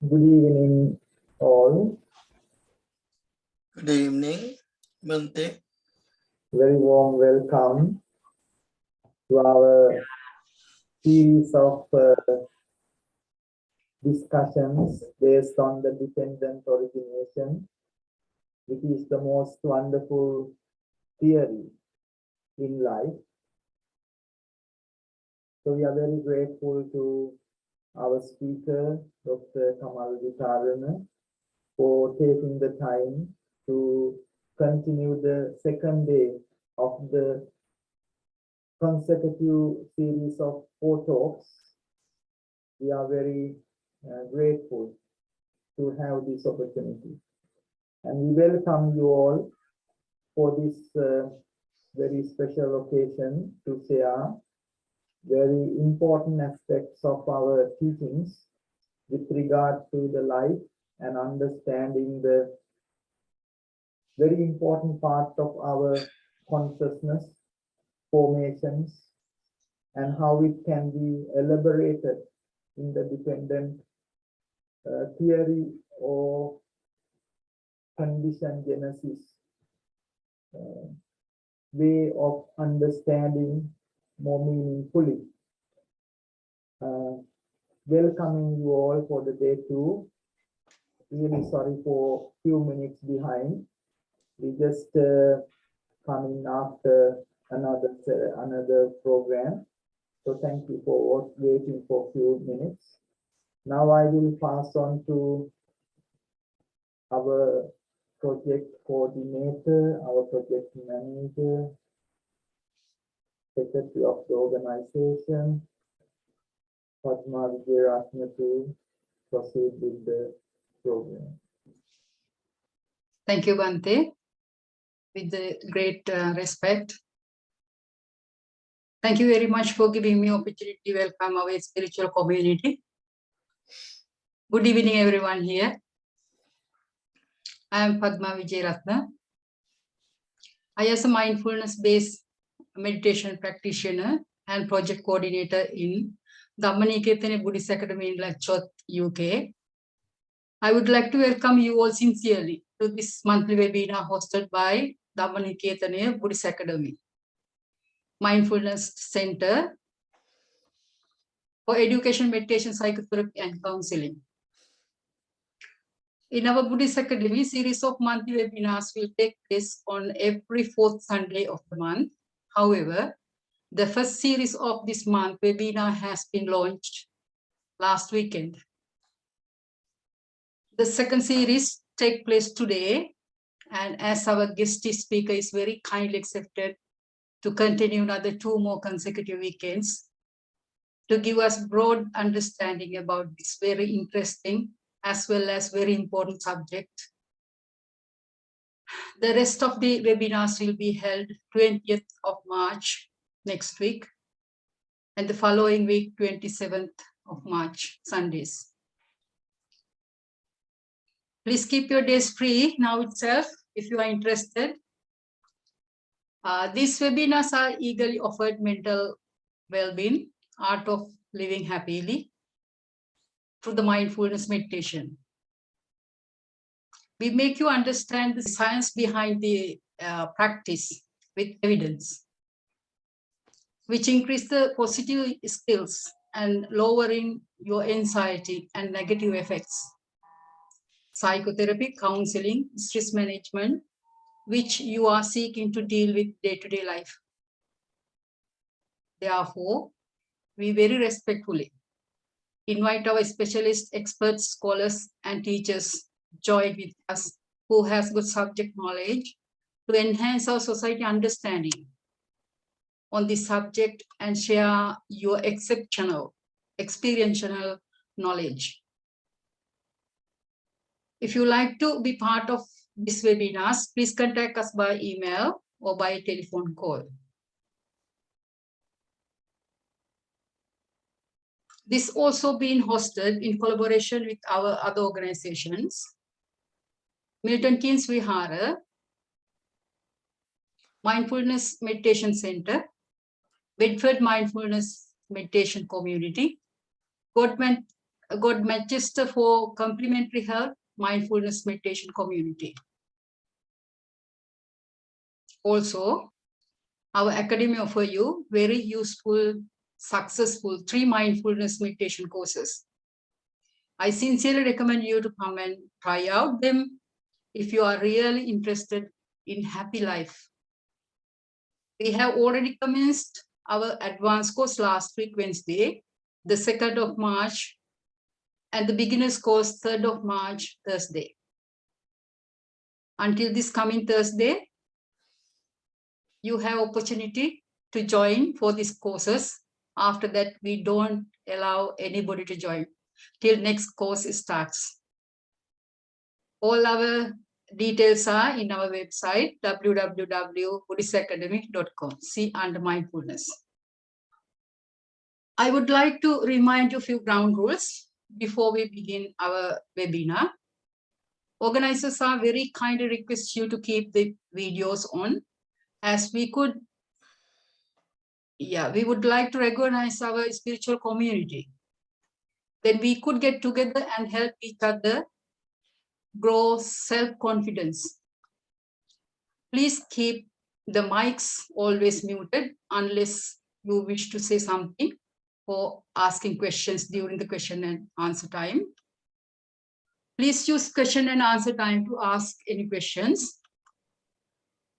Good evening, all. Good evening, Bante. Very warm welcome to our series of discussions based on the dependent origination, which is the most wonderful theory in life. So we are very grateful to our speaker, Dr. Kamal Witharana, for taking the time to continue the second day of the consecutive series of 4 talks. We are very grateful to have this opportunity. And we welcome you all for this very special occasion to share very important aspects of our teachings with regard to the life and understanding the very important part of our consciousness formations and how it can be elaborated in the dependent theory or condition genesis way of understanding more meaningfully. Welcoming you all for the day 2. Really sorry for few minutes behind. We just coming after another program. So thank you for waiting for a few minutes. Now I will pass on to our project coordinator, our project manager, secretary of the organization, Padma Vijayratna, to proceed with the program. Thank you, Bante. With the great respect. Thank you very much for giving me opportunity to welcome our spiritual community. Good evening, everyone here. I am Padma Vijayratna. I am a mindfulness-based meditation practitioner and project coordinator in Dhamma Nikethanaya Buddhist Academy in Letchworth, UK. I would like to welcome you all sincerely to this monthly webinar hosted by Dhamma Nikethanaya Buddhist Academy, Mindfulness Center for Education, Meditation, Psychotherapy, and Counselling. In our Buddhist Academy, series of monthly webinars will take place on every 4th Sunday of the month. However, the first series of this month webinar has been launched last weekend. The second series take place today, and as our guest speaker is very kindly accepted to continue another 2 more consecutive weekends to give us broad understanding about this very interesting as well as very important subject. The rest of the webinars will be held 20th of March next week, and the following week, 27th of March, Sundays. Please keep your days free now itself if you are interested. These webinars are eagerly offered mental well-being, art of living happily, through the mindfulness meditation. We make you understand the science behind the practice with evidence, which increase the positive skills and lowering your anxiety and negative effects. Psychotherapy, counseling, stress management, which you are seeking to deal with day-to-day life. Therefore, we very respectfully invite our specialists, experts, scholars, and teachers join with us who has good subject knowledge to enhance our society understanding on this subject and share your exceptional, experiential knowledge. If you like to be part of this webinars, please contact us by email or by telephone call. This also being hosted in collaboration with our other organizations, Milton Keynes Vihara, Mindfulness Meditation Center, Bedford Mindfulness Meditation Community, God Manchester for Complementary Health Mindfulness Meditation Community. Also, our academy offer you very useful, successful 3 mindfulness meditation courses. I sincerely recommend you to come and try out them if you are really interested in happy life. We have already commenced our advanced course last week, Wednesday, the 2nd of March, and the beginner's course, 3rd of March, Thursday. Until this coming Thursday, you have opportunity to join for these courses. After that, we don't allow anybody to join till next course starts. All our details are in our website, www.buddhistacademy.com. See under mindfulness. I would like to remind you a few ground rules before we begin our webinar. Organizers are very kindly request you to keep the videos on, as we would like to recognize our spiritual community. Then we could get together and help each other grow self-confidence. Please keep the mics always muted unless you wish to say something or asking questions during the question and answer time. Please use question and answer time to ask any questions.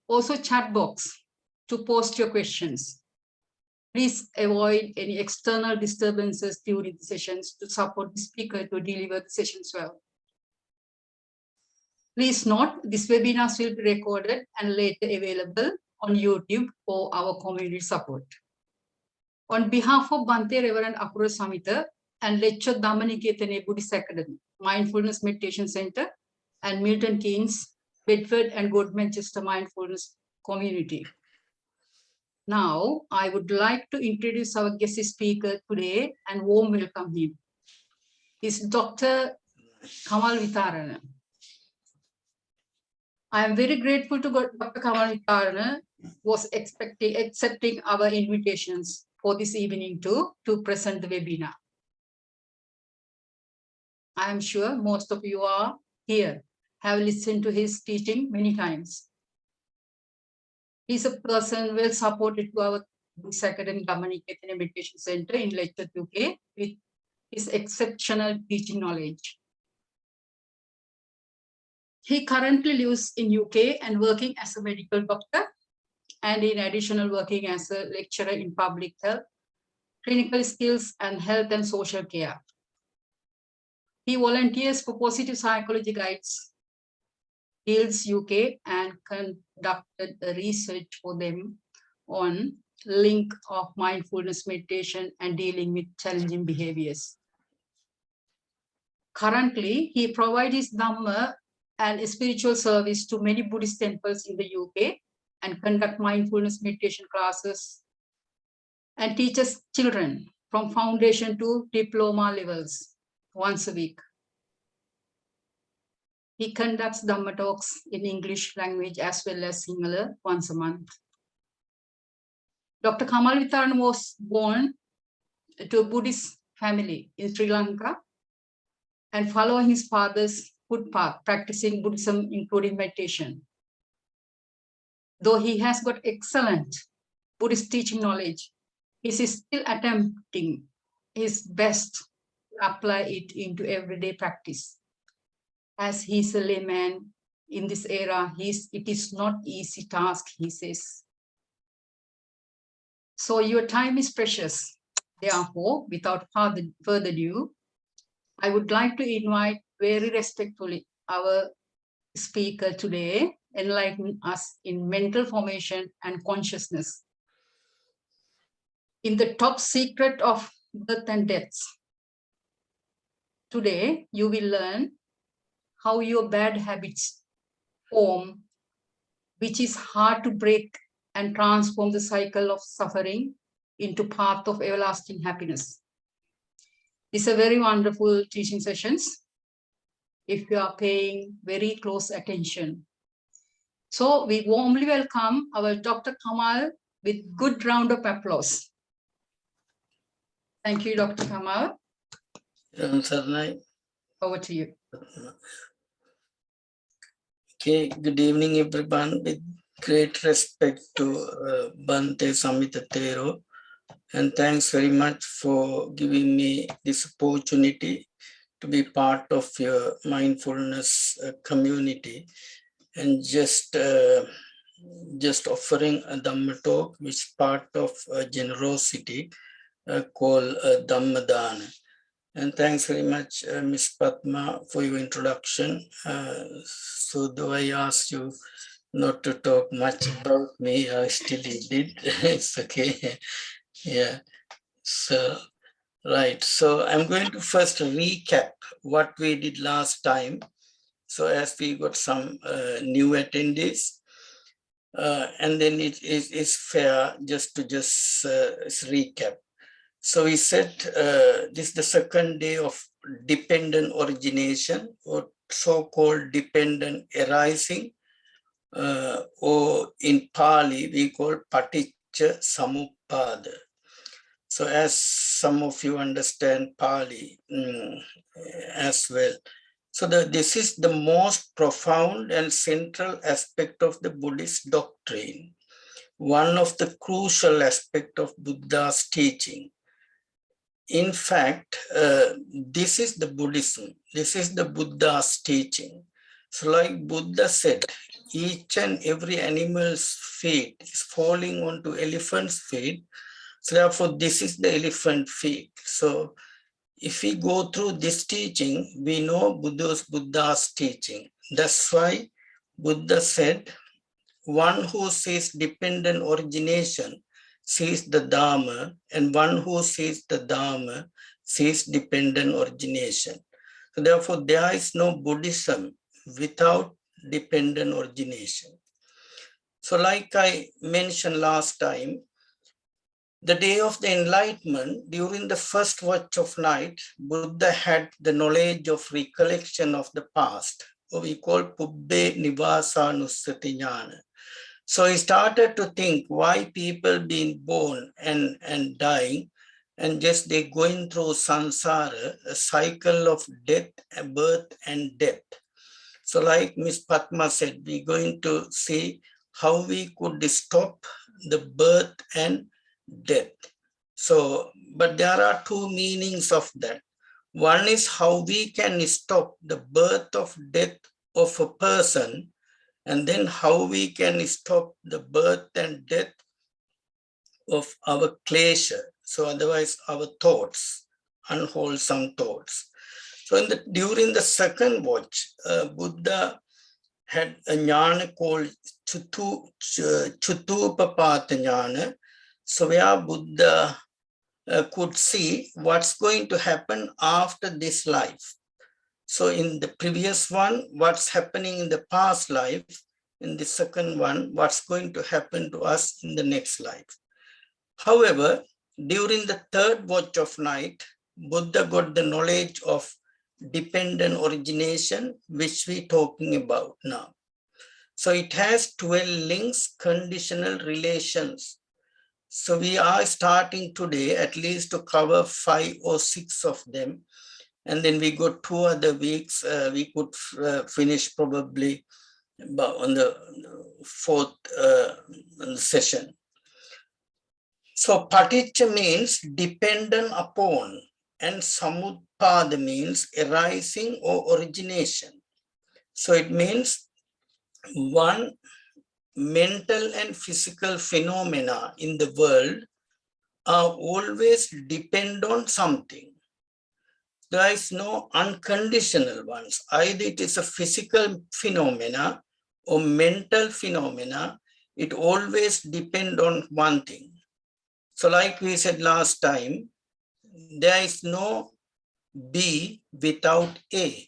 Also chat box to post your questions. Please avoid any external disturbances during the sessions to support the speaker to deliver the sessions well. Please note, this webinars will be recorded and later available on YouTube for our community support. On behalf of Bhante Reverend Apura Samhita and Letchworth Dhamma Nikethanaya Buddhist Academy, Mindfulness Meditation Center, and Milton Keynes, Bedford and God Manchester Mindfulness Community. Now, I would like to introduce our guest speaker today and warm welcome him. He's Dr. Kamal Witharana. I am very grateful to Dr. Kamal Witharana was accepting our invitations for this evening to present the webinar. I am sure most of you are here, have listened to his teaching many times. He's a person well supported to our Buddhist Academy Dhamma Nikethanaya Meditation Center in Letchworth, UK, with his exceptional teaching knowledge. He currently lives in UK and working as a medical doctor, and in addition working as a lecturer in public health, clinical skills, and health and social care. He volunteers for Positive Psychology Guides, Guilds UK, and conducted a research for them on link of mindfulness meditation and dealing with challenging behaviors. Currently, he provides his Dhamma and spiritual service to many Buddhist temples in the UK and conduct mindfulness meditation classes and teaches children from foundation to diploma levels once a week. He conducts Dhamma talks in English language as well as Sinhala once a month. Dr. Kamal Witharana was born to a Buddhist family in Sri Lanka and following his father's footpath, practicing Buddhism, including meditation. Though he has got excellent Buddhist teaching knowledge, he is still attempting his best to apply it into everyday practice. As he's a layman in this era, it is not easy task, he says. So your time is precious. Therefore, without further ado, I would like to invite very respectfully our speaker today, enlighten us in mental formation and consciousness. In the top secret of birth and death. Today, you will learn how your bad habits form, which is hard to break and transform the cycle of suffering into path of everlasting happiness. These are very wonderful teaching sessions if you are paying very close attention. So we warmly welcome our Dr. Kamal with good round of applause. Thank you, Dr. Kamal. Sarnai. Over to you. Okay, good evening, everyone. With great respect to Bante Samitatero, and thanks very much for giving me this opportunity to be part of your mindfulness community, and just offering a Dhamma talk, which is part of generosity called Dhamma Dana. And thanks very much, Ms. Padma, for your introduction. So though I asked you not to talk much about me, I still did. It's okay. Yeah. So, right. So I'm going to first recap what we did last time. So as we got some new attendees, and then it is fair just to recap. So we said this is the second day of dependent origination, or so-called dependent arising, or in Pali we call paticca samuppada. So as some of you understand Pali as well. So this is the most profound and central aspect of the Buddhist doctrine, one of the crucial aspects of Buddha's teaching. In fact, this is the Buddhism, this is the Buddha's teaching. So like Buddha said, each and every animal's feet is falling onto elephant's feet. So therefore, this is the elephant feet. So if we go through this teaching, we know Buddha's teaching. That's why Buddha said, one who sees dependent origination sees the Dhamma, and one who sees the Dhamma sees dependent origination. So therefore, there is no Buddhism without dependent origination. So like I mentioned last time, the day of the enlightenment, during the first watch of night, Buddha had the knowledge of recollection of the past, or we call Pubbe Nivasanussati Jnana. So he started to think why people being born and dying, and just they going through samsara, a cycle of death, birth and death. So like Ms. Padma said, we're going to see how we could stop the birth and death. So, but there are two meanings of that. One is how we can stop the birth of death of a person, and then how we can stop the birth and death of our klesha. So otherwise our thoughts, unwholesome thoughts. So during the second watch, Buddha had a jnana called Chutupapata jnana. So where Buddha could see what's going to happen after this life. So in the previous one, what's happening in the past life. In the second one, what's going to happen to us in the next life. However, during the third watch of night, Buddha got the knowledge of dependent origination, which we're talking about now. So it has 12 links, conditional relations. So we are starting today at least to cover 5 or 6 of them. And then we got 2 other weeks, we could finish probably on the 4th session. So paticca means dependent upon, and samutpada means arising or origination. So it means one, mental and physical phenomena in the world are always depend on something. There is no unconditional ones. Either it is a physical phenomena or mental phenomena, it always depend on one thing. So like we said last time, there is no B without A.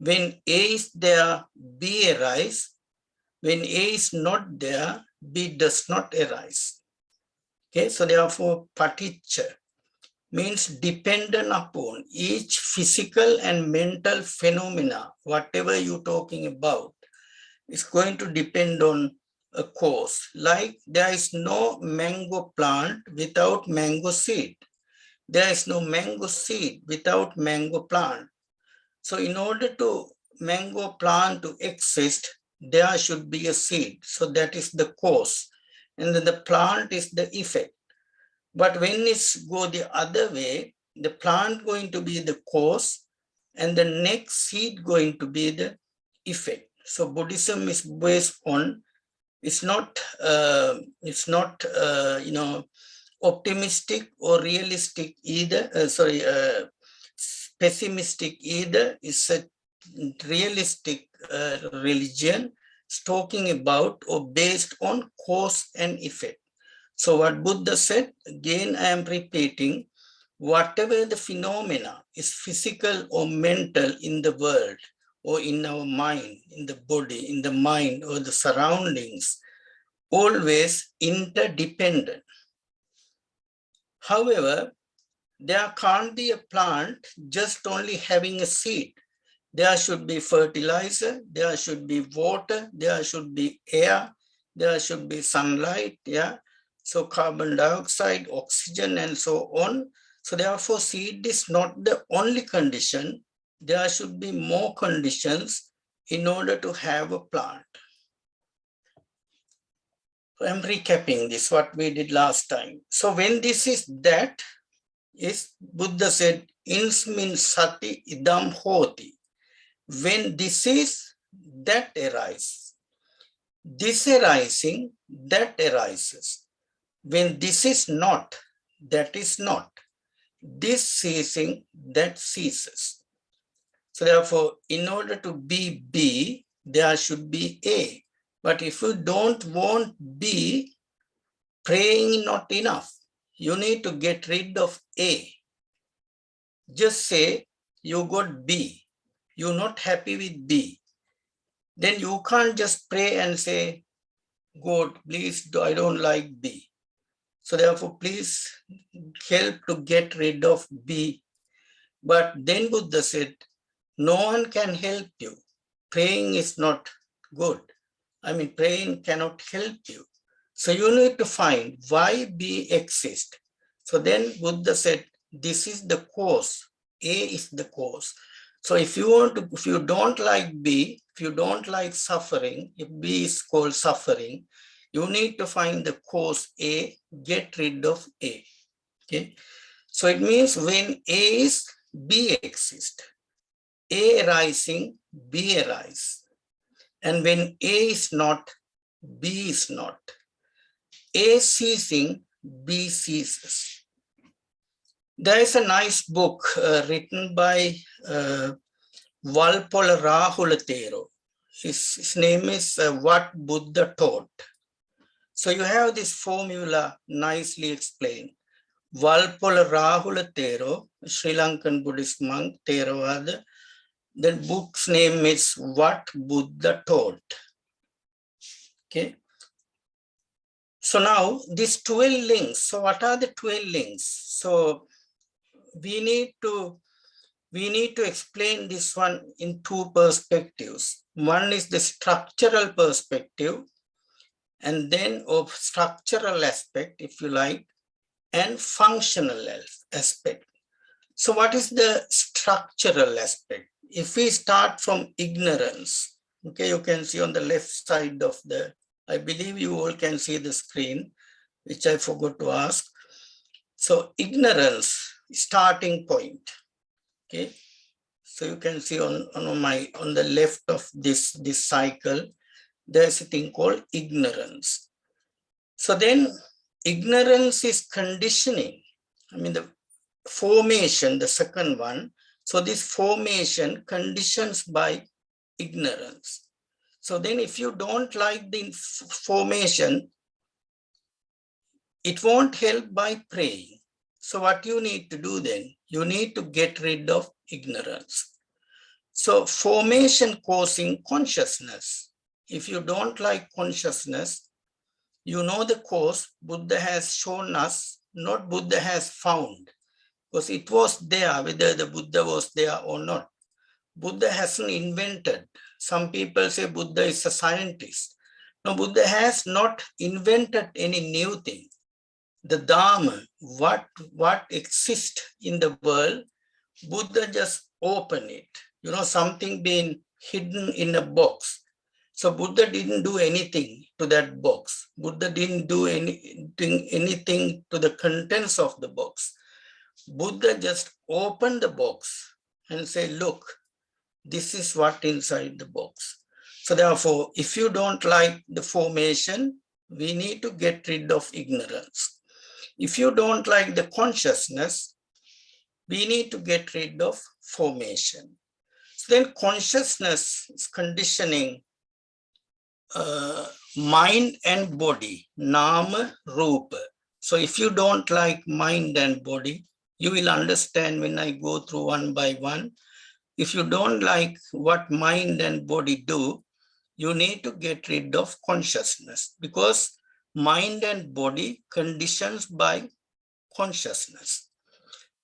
When A is there, B arises. When A is not there, B does not arise. Okay, so therefore, paticca means dependent upon each physical and mental phenomena, whatever you're talking about, is going to depend on a cause. Like there is no mango plant without mango seed. There is no mango seed without mango plant. So in order to mango plant to exist, there should be a seed. So that is the cause. And then the plant is the effect. But when it's go the other way, the plant going to be the cause and the next seed going to be the effect. So Buddhism is based on, it's not optimistic or realistic either, pessimistic either. It's a realistic religion, talking about or based on cause and effect. So what Buddha said, again I am repeating, whatever the phenomena is physical or mental in the world or in our mind, in the body, in the mind or the surroundings, always interdependent. However, there can't be a plant just only having a seed. There should be fertilizer, there should be water, there should be air, there should be sunlight, yeah. So carbon dioxide, oxygen, and so on. So therefore, seed is not the only condition. There should be more conditions in order to have a plant. So I'm recapping this, what we did last time. So when this is that, is Buddha said, insmin sati idam hoti. When this is, that arises. This arising, that arises. When this is not, that is not. This ceasing, that ceases. So therefore, in order to be B, there should be A. But if you don't want B, praying not enough. You need to get rid of A. Just say you got B. You're not happy with B. Then you can't just pray and say, God, please, I don't like B. So therefore, please help to get rid of B. But then Buddha said, no one can help you. Praying is not good. I mean, praying cannot help you. So you need to find why B exists. So then Buddha said, this is the cause. A is the cause. So if you want to, if you don't like B, if you don't like suffering, if B is called suffering, you need to find the cause A, get rid of A. Okay. So it means when A is, B exists. A arising, B arises. And when A is not, B is not. A ceasing, B ceases. There is a nice book written by Walpola Rahulatero. His name is What Buddha Taught. So you have this formula nicely explained. Walpola Rahulatero, Sri Lankan Buddhist monk, Theravada. The book's name is What Buddha Taught. Okay. So now these 12 links. So what are the 12 links? So we need to explain this one in two perspectives. One is the structural perspective, and then of structural aspect, if you like, and functional aspect. So what is the structural aspect? If we start from ignorance, okay, you can see on the left side of the, I believe you all can see the screen, which I forgot to ask. So ignorance, starting point, okay. So you can see on the left of this cycle, there's a thing called ignorance. So then ignorance is conditioning. I mean, the formation, the second one. So this formation conditions by ignorance. So then if you don't like the formation, it won't help by praying. So what you need to do then, you need to get rid of ignorance. So formation causing consciousness. If you don't like consciousness, you know the cause Buddha has shown us, not Buddha has found, because it was there, whether the Buddha was there or not. Buddha hasn't invented. Some people say Buddha is a scientist. No, Buddha has not invented any new thing. The Dhamma, what exists in the world, Buddha just opened it. You know, something being hidden in a box. So Buddha didn't do anything to that box. Buddha didn't do anything to the contents of the box. Buddha just opened the box and said, look, this is what inside the box. So therefore, if you don't like the formation, we need to get rid of ignorance. If you don't like the consciousness, we need to get rid of formation. So then consciousness is conditioning mind and body, nama, rupa. So if you don't like mind and body, you will understand when I go through one by one. If you don't like what mind and body do, you need to get rid of consciousness, because mind and body conditions by consciousness.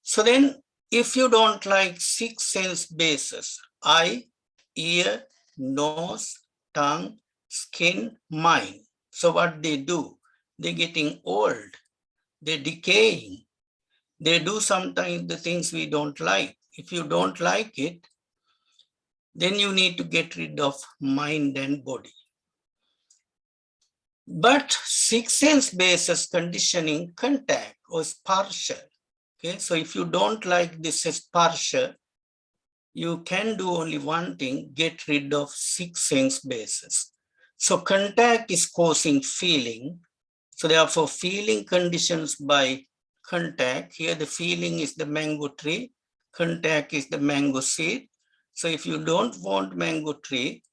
So then if you don't like 6 sense bases, eye, ear, nose, tongue, skin, mind. So what they do, they're getting old, they're decaying. They do sometimes the things we don't like. If you don't like it, then you need to get rid of mind and body. But 6 sense bases conditioning contact or sparsha. Okay, so if you don't like this sparsha, you can do only one thing, get rid of 6 sense bases. So contact is causing feeling. So therefore feeling conditions by contact. Here the feeling is the mango tree, contact is the mango seed. So if you don't want mango tree,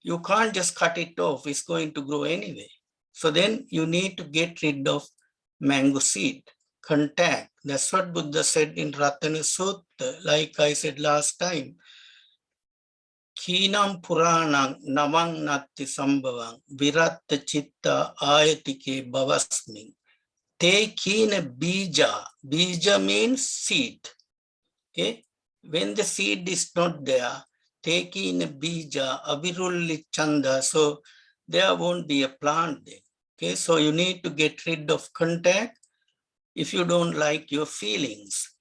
you can't just cut it off, it's going to grow anyway. So then you need to get rid of mango seed, contact. That's what Buddha said in Ratana Sutta, like I said last time. Keenam Puranang Navang Natti Sambhavang Viratta Chitta Ayatike Bhavasmi. Te Keena Bija. Bija means seed. Okay? When the seed is not there, take in a bija, avirulli chanda, so there won't be a plant there. Okay, so you need to get rid of contact if you don't like your feelings.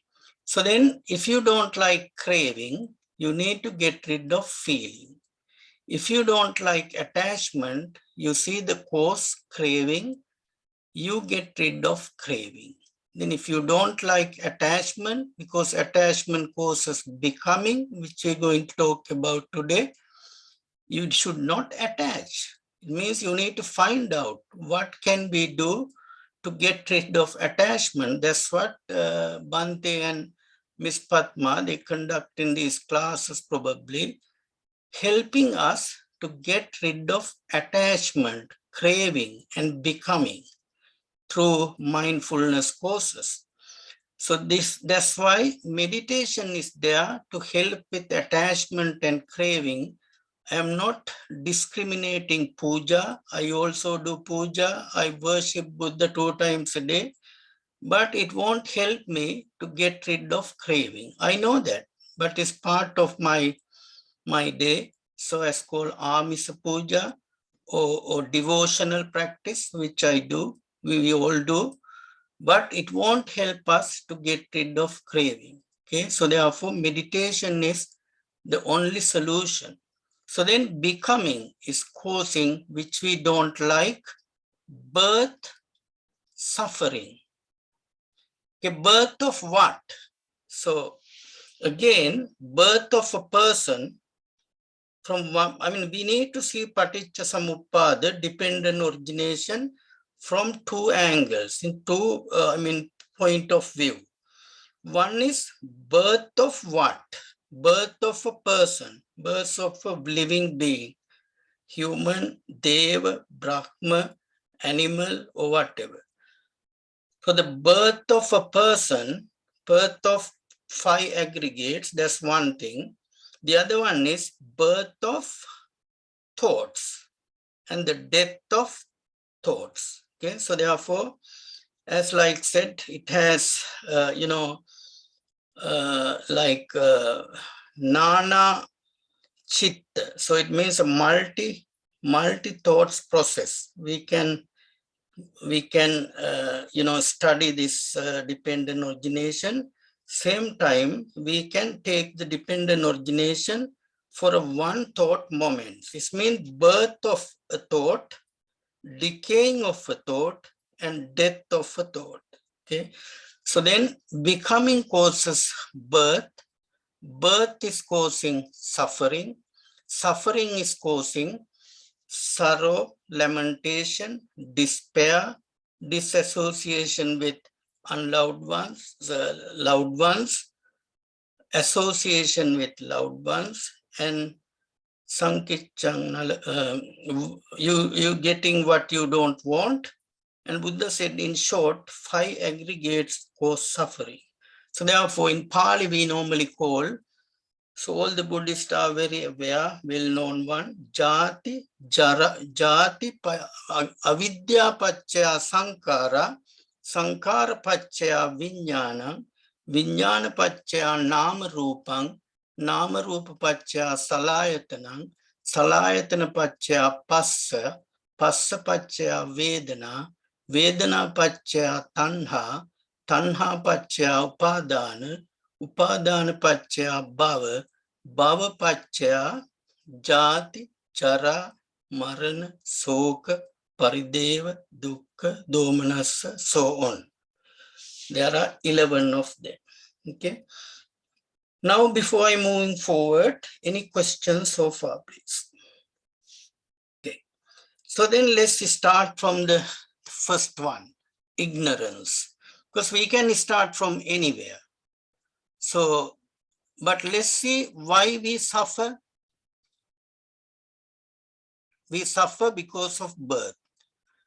So then if you don't like craving, you need to get rid of feeling. If you don't like attachment, you see the cause craving, you get rid of craving. Then if you don't like attachment, because attachment causes becoming, which we're going to talk about today, you should not attach. It means you need to find out what can we do to get rid of attachment. That's what Bhante and Miss Padma, they conduct in these classes probably, helping us to get rid of attachment, craving, and becoming through mindfulness courses. So that's why meditation is there to help with attachment and craving. I am not discriminating puja. I also do puja. I worship Buddha 2 times a day, but it won't help me to get rid of craving. I know that, but it's part of my day. So as called Amisa puja or devotional practice, which I do. We all do, but it won't help us to get rid of craving. Okay, so therefore meditation is the only solution. So then becoming is causing, which we don't like, birth, suffering. Okay, birth of what? So again, birth of a person from one, I mean, we need to see Paticca Samuppada, dependent origination, from 2 angles, in 2, point of view. One is birth of what? Birth of a person, birth of a living being, human, deva, brahma, animal, or whatever. So the birth of a person, birth of 5 aggregates, that's one thing. The other one is birth of thoughts and the death of thoughts. Okay, so therefore, as like said, it has, Nana Chitta. So it means a multi thoughts process. We can study this dependent origination. Same time, we can take the dependent origination for a one thought moment. This means birth of a thought, decaying of a thought, and death of a thought. Okay, so then becoming causes birth. Birth is causing suffering. Suffering is causing sorrow, lamentation, despair, disassociation with unloved ones, loved ones, association with loved ones, and sankichang, you getting what you don't want. And Buddha said, in short, 5 aggregates cause suffering. So therefore, in Pali, we normally call, so all the Buddhists are very aware, well-known one, jati, avidya pacchaya sankara, sankara pacchaya vijnana, vijnana pacchaya nama rupang, nama rupa pacchaya salayatanang, salayatana pacchaya passa, passa pacchaya vedana, vedana pacchaya tanha, tanha pacchaya upadana, upadana pacchaya bhava, bhava pacchaya jati, chara, marana, soka, parideva, dukkha, domanassa, so on. There are 11 of them. Okay. Now, before I moving forward, any questions so far, please? Okay. So then let's start from the first one, ignorance, because we can start from anywhere. So, but let's see why we suffer. We suffer because of birth.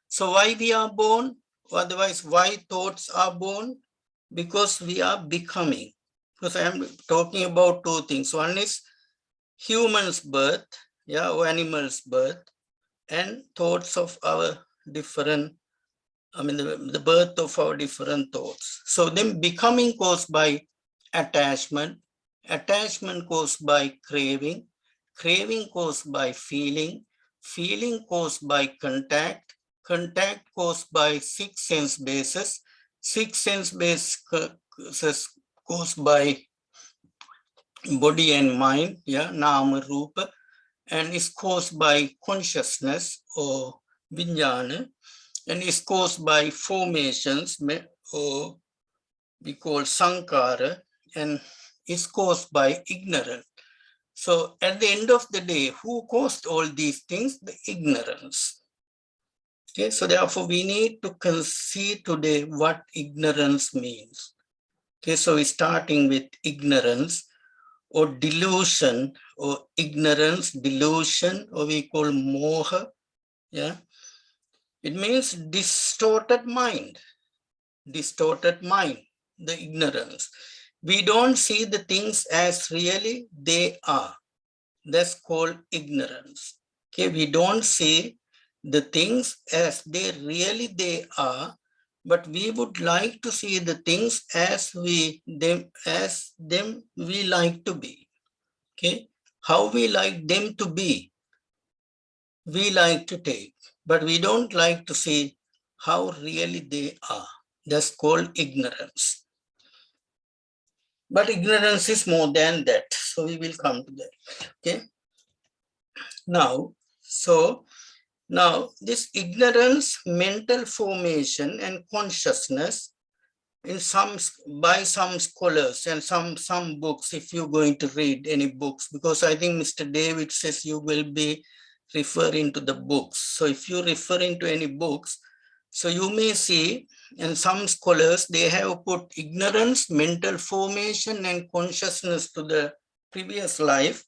So why we are born? Otherwise, why thoughts are born? Because we are becoming. Because I am talking about 2 things. One is human's birth, or animal's birth, and thoughts of our different, the birth of our different thoughts. So then becoming caused by attachment, attachment caused by craving, craving caused by feeling, feeling caused by contact, contact caused by 6 sense bases, 6 sense bases caused by body and mind, nama rupa, and is caused by consciousness or vijnana, and is caused by formations, or we call sankara, and is caused by ignorance. So at the end of the day, who caused all these things? The ignorance. Okay, so therefore we need to see today what ignorance means. Okay, so we're starting with ignorance or delusion, or ignorance, delusion, or we call moha. It means distorted mind, the ignorance. We don't see the things as really they are. That's called ignorance. Okay, we don't see the things as they are, but we would like to see the things as them we like to be. Okay, how we like them to be, we like to take, but we don't like to see how really they are. That's called ignorance. But ignorance is more than that. So we will come to that. Okay. Now, this ignorance, mental formation, and consciousness by some scholars and some books, if you're going to read any books, because I think Mr. David says you will be referring to the books. So if you're referring to any books, so you may see, and some scholars, they have put ignorance, mental formation, and consciousness to the previous life,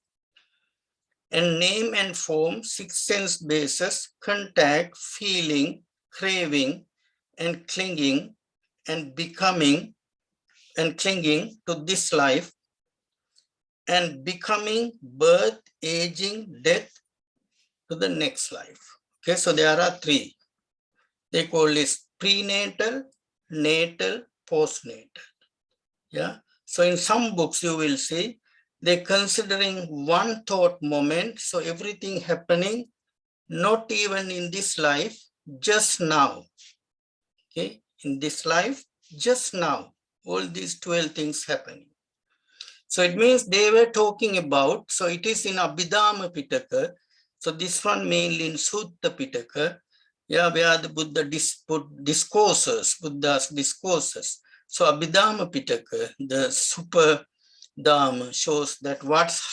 and name and form, 6 sense bases, contact, feeling, craving, and clinging, and becoming, and clinging to this life, and becoming, birth, aging, death to the next life. Okay, so there are three. They call this prenatal, natal, postnatal. Yeah. So in some books you will see they're considering one thought moment. So everything happening, not even in this life, just now. Okay, in this life, just now, all these 12 things happening. So it means they were talking about, so it is in Abhidhamma Pitaka. So this one mainly in Sutta Pitaka, yeah, where the Buddha discourses, Buddha's discourses. So Abhidhamma Pitaka, the super Dhamma shows that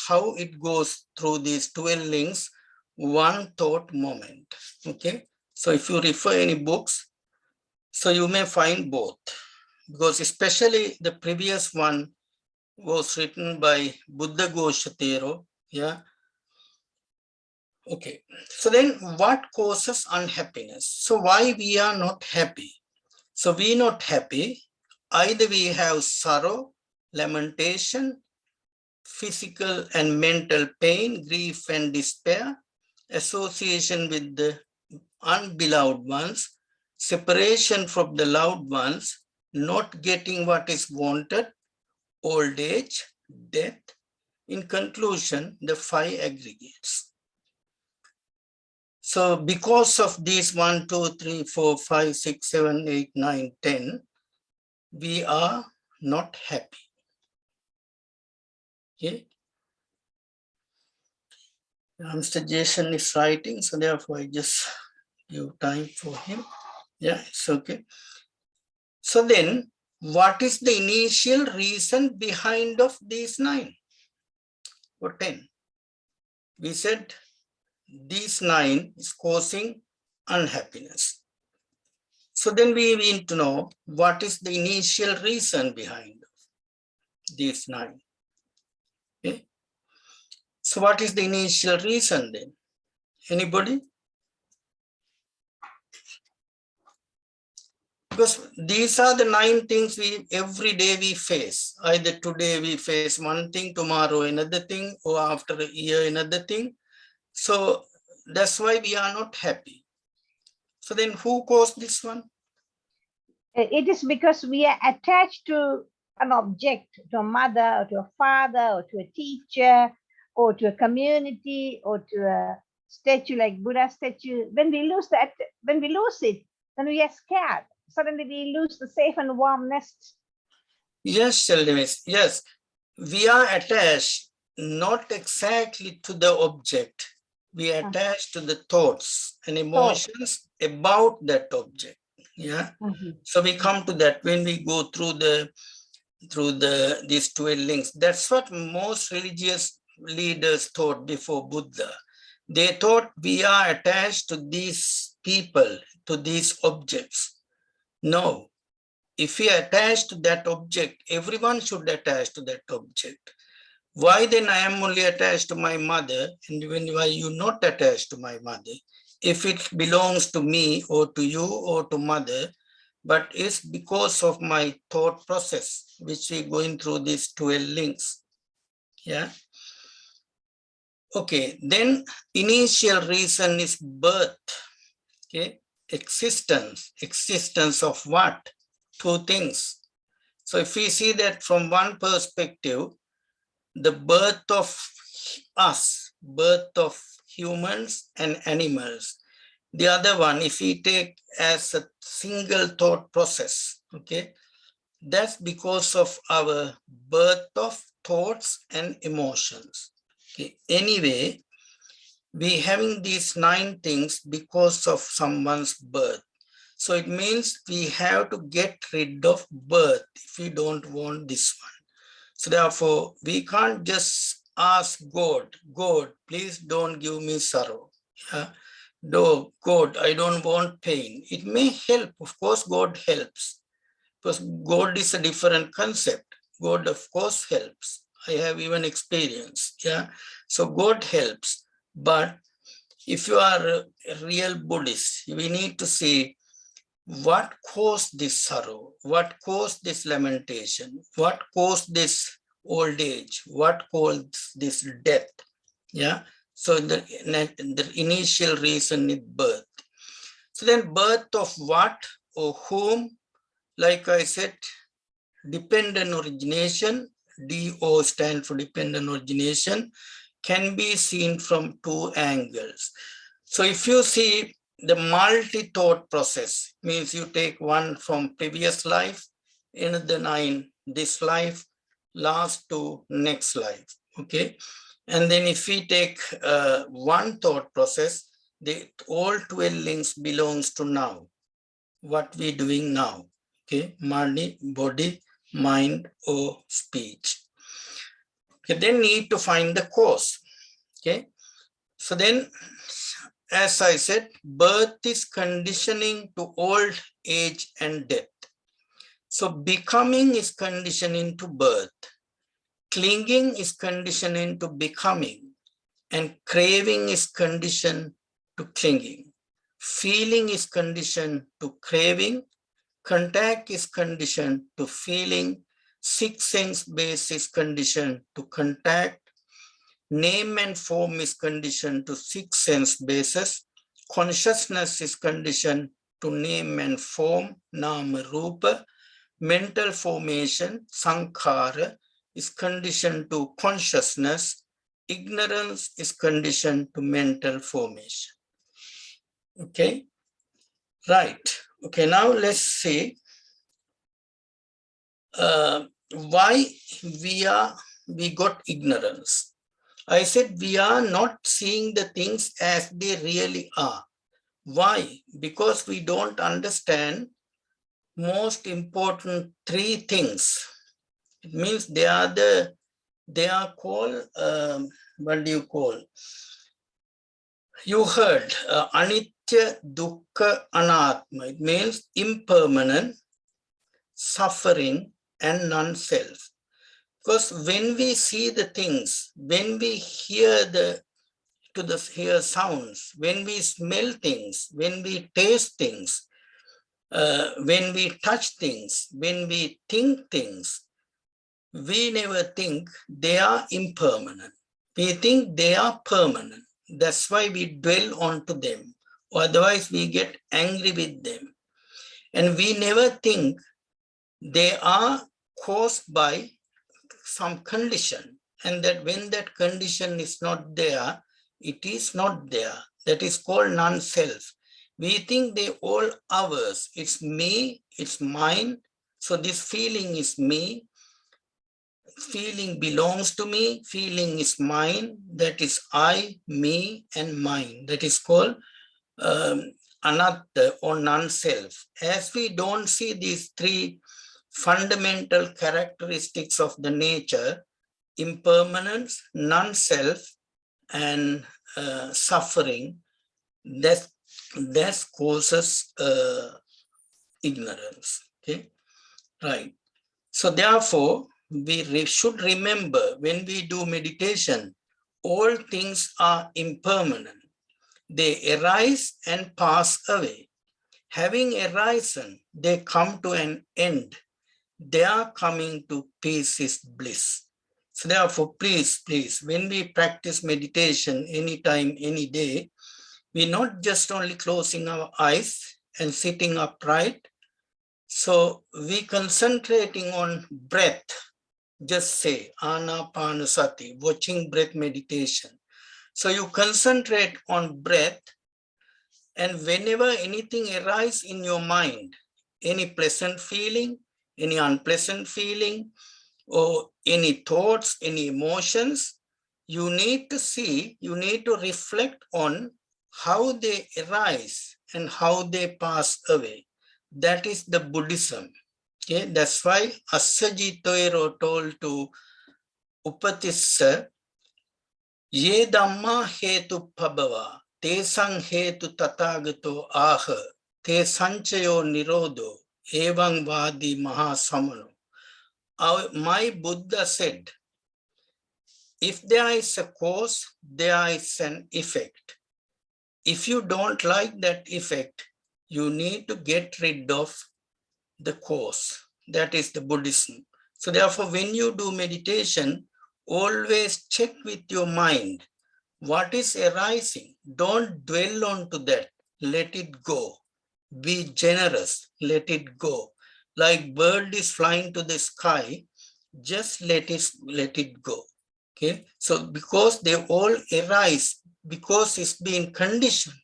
how it goes through these 12 links, one thought moment. Okay, so if you refer any books, so you may find both, because especially the previous one was written by Buddha Goshatero. Yeah. Okay. So then what causes unhappiness? So why we are not happy? So we not happy. Either we have sorrow, lamentation, physical and mental pain, grief and despair, association with the unbeloved ones, separation from the loved ones, not getting what is wanted, old age, death. In conclusion, the 5 aggregates. So because of these 1, 2, 3, 4, 5, 6, 7, 8, 9, 10, we are not happy. Okay. Mr. Jason is writing, so therefore I just give time for him. Yeah, it's okay. So then, what is the initial reason behind of these 9 or 10? We said these 9 is causing unhappiness. So then we need to know what is the initial reason behind these 9. Okay. So what is the initial reason then? Anybody? Because these are the 9 things every day we face. Either today we face one thing, tomorrow another thing, or after a year another thing. So that's why we are not happy. So then who caused this one? It is because we are attached to an object, to a mother, or to a father, or to a teacher, or to a community, or to a statue like Buddha statue. When we lose it, then we are scared. Suddenly we lose the safe and warm nest. Yes, Shaldemis, yes. We are attached not exactly to the object. We are attached to the thoughts and emotions about that object. Yeah. So we come to that when we go through these 12 links. That's what most religious leaders thought before Buddha. They thought we are attached to these people, to these objects. No. If we attach to that object, everyone should attach to that object. Why then I am only attached to my mother, and why you not attached to my mother? If it belongs to me or to you or to mother, but it's because of my thought process, which we going through these 12 links. Yeah. Okay, then initial reason is birth. Okay, existence of what? 2 things. So if we see that from one perspective, the birth of us, birth of humans and animals. The other one, if we take as a single thought process, okay, that's because of our birth of thoughts and emotions. Okay. Anyway, we having these 9 things because of someone's birth. So it means we have to get rid of birth if we don't want this one. So therefore, we can't just ask God, please don't give me sorrow. Yeah? No, God, I don't want pain. It may help. Of course, God helps. Because God is a different concept. God, of course, helps. I have even experience. Yeah. So God helps. But if you are a real Buddhist, we need to see what caused this sorrow, what caused this lamentation, what caused this old age. What calls this death? Yeah. So the initial reason is birth. So then birth of what or whom? Like I said, dependent origination, DO stands for dependent origination, can be seen from two angles. So if you see the multi-thought process, means you take one from previous life, another 9 this life, last to next life, okay? And then if we take one thought process, all 12 links belongs to now, what we doing now, okay? Money, body, mind, or speech. Okay, then need to find the cause, okay? So then, as I said, birth is conditioning to old age and death. So becoming is conditioning to birth. Clinging is conditioning to becoming. And craving is conditioned to clinging. Feeling is conditioned to craving. Contact is conditioned to feeling. Sixth sense base is conditioned to contact. Name and form is conditioned to sixth sense bases. Consciousness is conditioned to name and form, nama rupa. Mental formation, sankhara, is conditioned to consciousness. Ignorance is conditioned to mental formation. Okay, right. Okay, now let's see why we got ignorance. I said we are not seeing the things as they really are. Why? Because we don't understand most important 3 things. It means they are called, what do you call? You heard Anitya, Dukkha, Anatma. It means impermanent, suffering, and non-self. Because when we see the things, when we hear hear sounds, when we smell things, when we taste things, when we touch things, when we think things, we never think they are impermanent. We think they are permanent. That's why we dwell onto them. Otherwise, we get angry with them. And we never think they are caused by some condition. And that when that condition is not there, it is not there. That is called non-self. We think they all ours. It's me, it's mine. So this feeling is me. Feeling belongs to me, feeling is mine, that is I, me, and mine. That is called anatta or non-self. As we don't see these 3 fundamental characteristics of the nature, impermanence, non-self, and suffering, that causes ignorance. Okay, right. So therefore, we should remember when we do meditation, all things are impermanent. They arise and pass away. Having arisen, they come to an end. They are coming to peace is bliss. So therefore, please, when we practice meditation anytime, any day, we're not just only closing our eyes and sitting upright. So we concentrating on breath. Just say Anapanasati, watching breath meditation. So you concentrate on breath, and whenever anything arises in your mind, any pleasant feeling, any unpleasant feeling, or any thoughts, any emotions, you need to see, you need to reflect on how they arise and how they pass away. That is the Buddhism. Okay, that's why Assaji Toiro told to Upatissa, Ye Dhamma hetu pabhava, te sang hetu tatagato aha, te sanchayo nirodho, evang vadi mahasamano. My Buddha said, if there is a cause, there is an effect. If you don't like that effect, you need to get rid of the cause. That is the Buddhism. So therefore, when you do meditation, always check with your mind what is arising. Don't dwell onto that. Let it go. Be generous. Let it go. Like bird is flying to the sky, just let it go. Okay. So because they all arise, because it's been conditioned.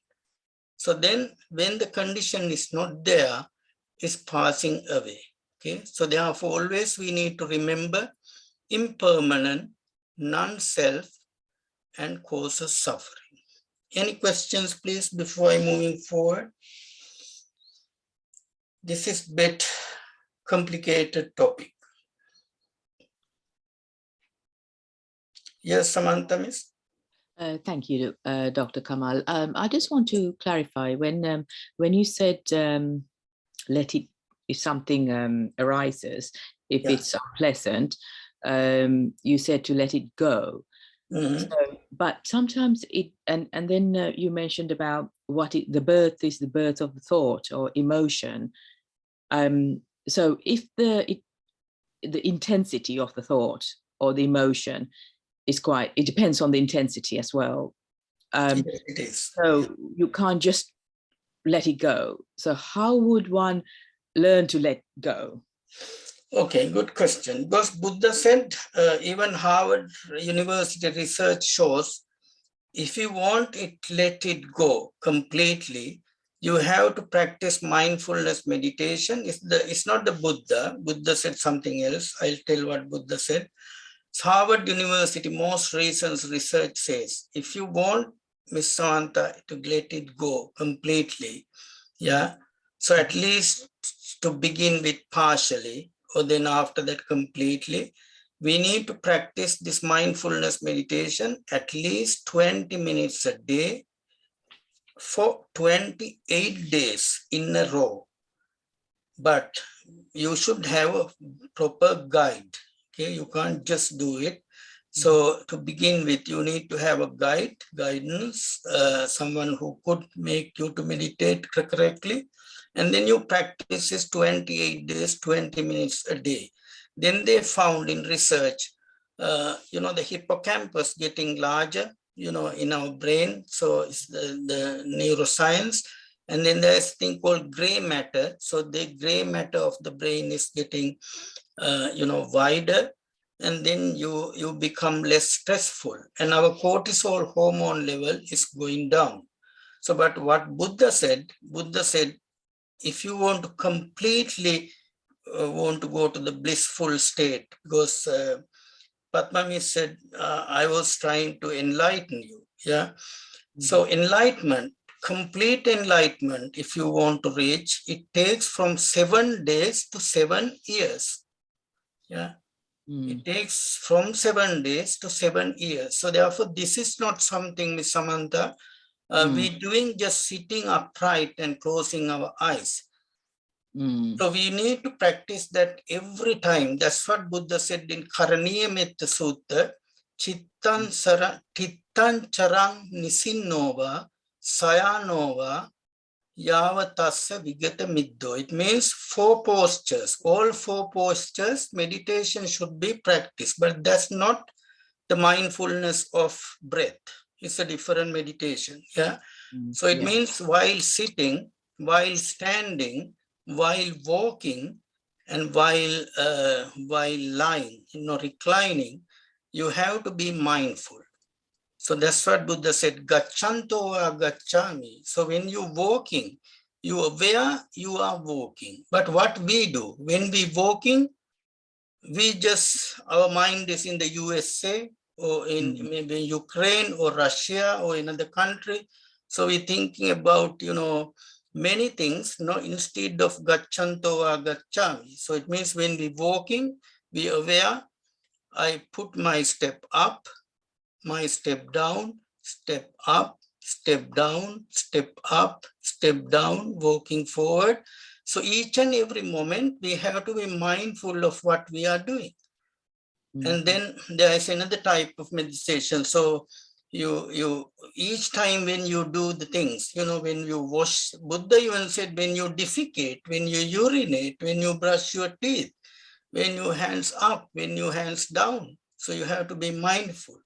So then when the condition is not there, it's passing away. Okay. So therefore, always we need to remember impermanent, non-self, and causes suffering. Any questions, please, before I moving forward? This is a bit complicated topic. Yes, Samantha, miss? Thank you, Dr. Kamal. I just want to clarify when you said let it, if something arises, if it's unpleasant, you said to let it go. Mm-hmm. So, but sometimes it, and then you mentioned about what the birth is, the birth of the thought or emotion. So if the intensity of the thought or the emotion is quite, it depends on the intensity as well. Yes, it is. So you can't just let it go. So how would one learn to let go? Okay, good question. Because Buddha said, even Harvard University research shows, if you want it, let it go completely, you have to practice mindfulness meditation. It's not the Buddha. Buddha said something else. I'll tell what Buddha said. Harvard University most recent research says, if you want Miss Samantha to let it go completely, yeah, so at least to begin with partially, or then after that completely, we need to practice this mindfulness meditation at least 20 minutes a day for 28 days in a row. But you should have a proper guide. Okay, you can't just do it. So to begin with, you need to have a guidance, someone who could make you to meditate correctly. And then you practice this 28 days, 20 minutes a day. Then they found in research, the hippocampus getting larger, in our brain. So it's the neuroscience. And then there's a thing called gray matter. So the gray matter of the brain is getting, wider. And then you become less stressful. And our cortisol hormone level is going down. So, but what Buddha said, if you want to completely want to go to the blissful state, because Padmami said, I was trying to enlighten you. Yeah. So enlightenment, complete enlightenment, if you want to reach, it takes from 7 days to 7 years. Yeah. It takes from 7 days to 7 years. So therefore, this is not something, Miss Samantha, we're doing just sitting upright and closing our eyes. So we need to practice that every time. That's what Buddha said in Karaniya Metta Sutta, Chittan charang nisinnova sayanova yavatassa vigata middo. It means 4 postures. All 4 postures, meditation should be practiced, but that's not the mindfulness of breath. It's a different meditation. Yeah. So it means while sitting, while standing, while walking, and while lying, reclining, you have to be mindful. So that's what Buddha said, Gachanto va gacchami. So when you're walking, you are aware you are walking. But what we do, when we walking, our mind is in the USA or in maybe Ukraine or Russia or another country. So we're thinking about, many things, instead of Gachanto va gacchami. So it means when we're walking, be aware, I put my step up, my step down, step up, step down, step up, step down, walking forward. So each and every moment we have to be mindful of what we are doing. And then there is another type of meditation. So you each time when you do the things, when you wash, Buddha even said when you defecate, when you urinate, when you brush your teeth, when your hands up, when your hands down. So you have to be mindful.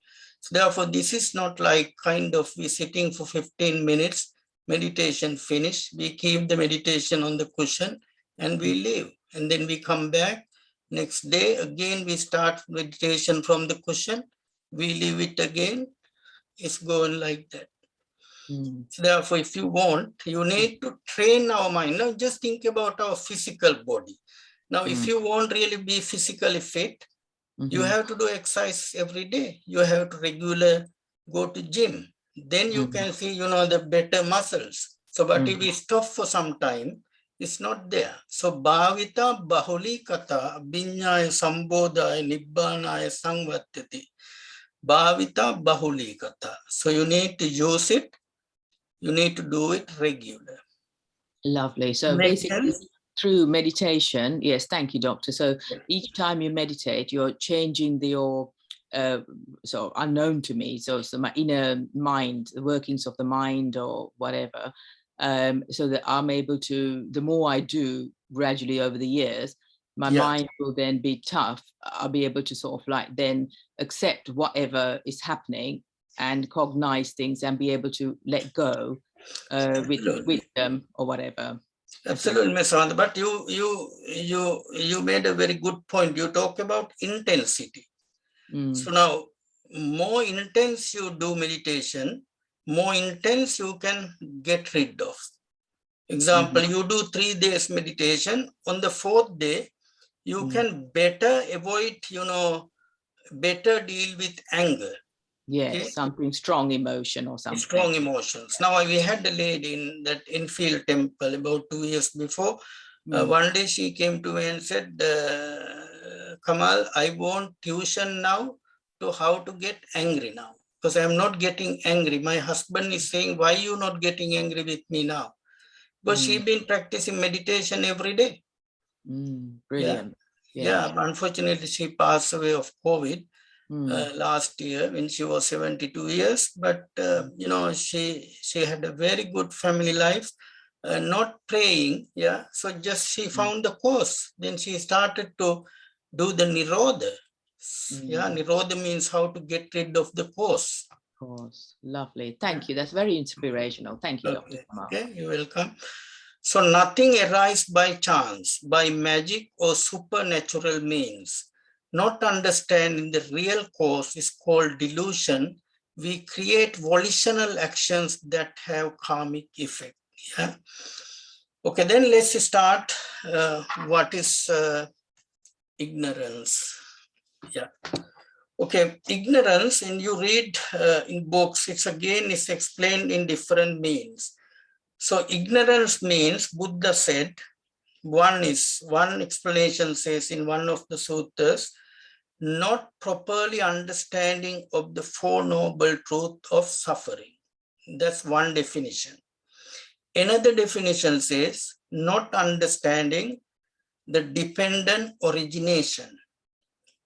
So therefore, this is not like kind of we sitting for 15 minutes, meditation finish, we keep the meditation on the cushion and we leave. And then we come back next day, again we start meditation from the cushion, we leave it again. It's going like that. So therefore, if you want, you need to train our mind. Now just think about our physical body. Now, if you want really be physically fit, you have to do exercise every day. You have to regular go to gym. Then you can see, the better muscles. So, but if we stop for some time, it's not there. So, bhavita bahuli kata abhinyaya sambodhaya nibbanaya sangvatyati. Bhavita bahuli kata. So, you need to use it. You need to do it regular. Lovely. So basically through meditation, yes, thank you, doctor. So each time you meditate, you're changing your, so unknown to me, so my inner mind, the workings of the mind or whatever, so that I'm able to, the more I do gradually over the years, my mind will then be tough. I'll be able to sort of like then accept whatever is happening and cognize things and be able to let go with wisdom or whatever. Absolutely, Ms. Anand. But you made a very good point. You talk about intensity. So now, more intense you do meditation, more intense you can get rid of. Example, you do 3 days meditation. On the 4th day, you can better avoid, better deal with anger. Yes, okay? Something strong emotion or something. Strong emotions. Now, we had a lady in that Infield temple about 2 years before. One day she came to me and said, Kamal, I want tuition now to how to get angry now. Because I'm not getting angry. My husband is saying, why are you not getting angry with me now? Because she's been practicing meditation every day. Brilliant. Yeah, unfortunately, she passed away of COVID. Last year when she was 72 years, but she had a very good family life, not praying, so just she found the course. Then she started to do the nirodha. Nirodha means how to get rid of the cause. Lovely, thank you, that's very inspirational. Thank you, Dr. Kamal. Okay, you're welcome. So nothing arises by chance, by magic or supernatural means. Not understanding the real cause is called delusion. We create volitional actions that have karmic effect. Yeah. Okay, then let's start. What is ignorance? Yeah. Okay, ignorance, and you read in books, it's explained in different means. So ignorance means, Buddha said, one explanation says in one of the suttas, not properly understanding of the Four Noble Truths of suffering. That's one definition. Another definition says, not understanding the dependent origination.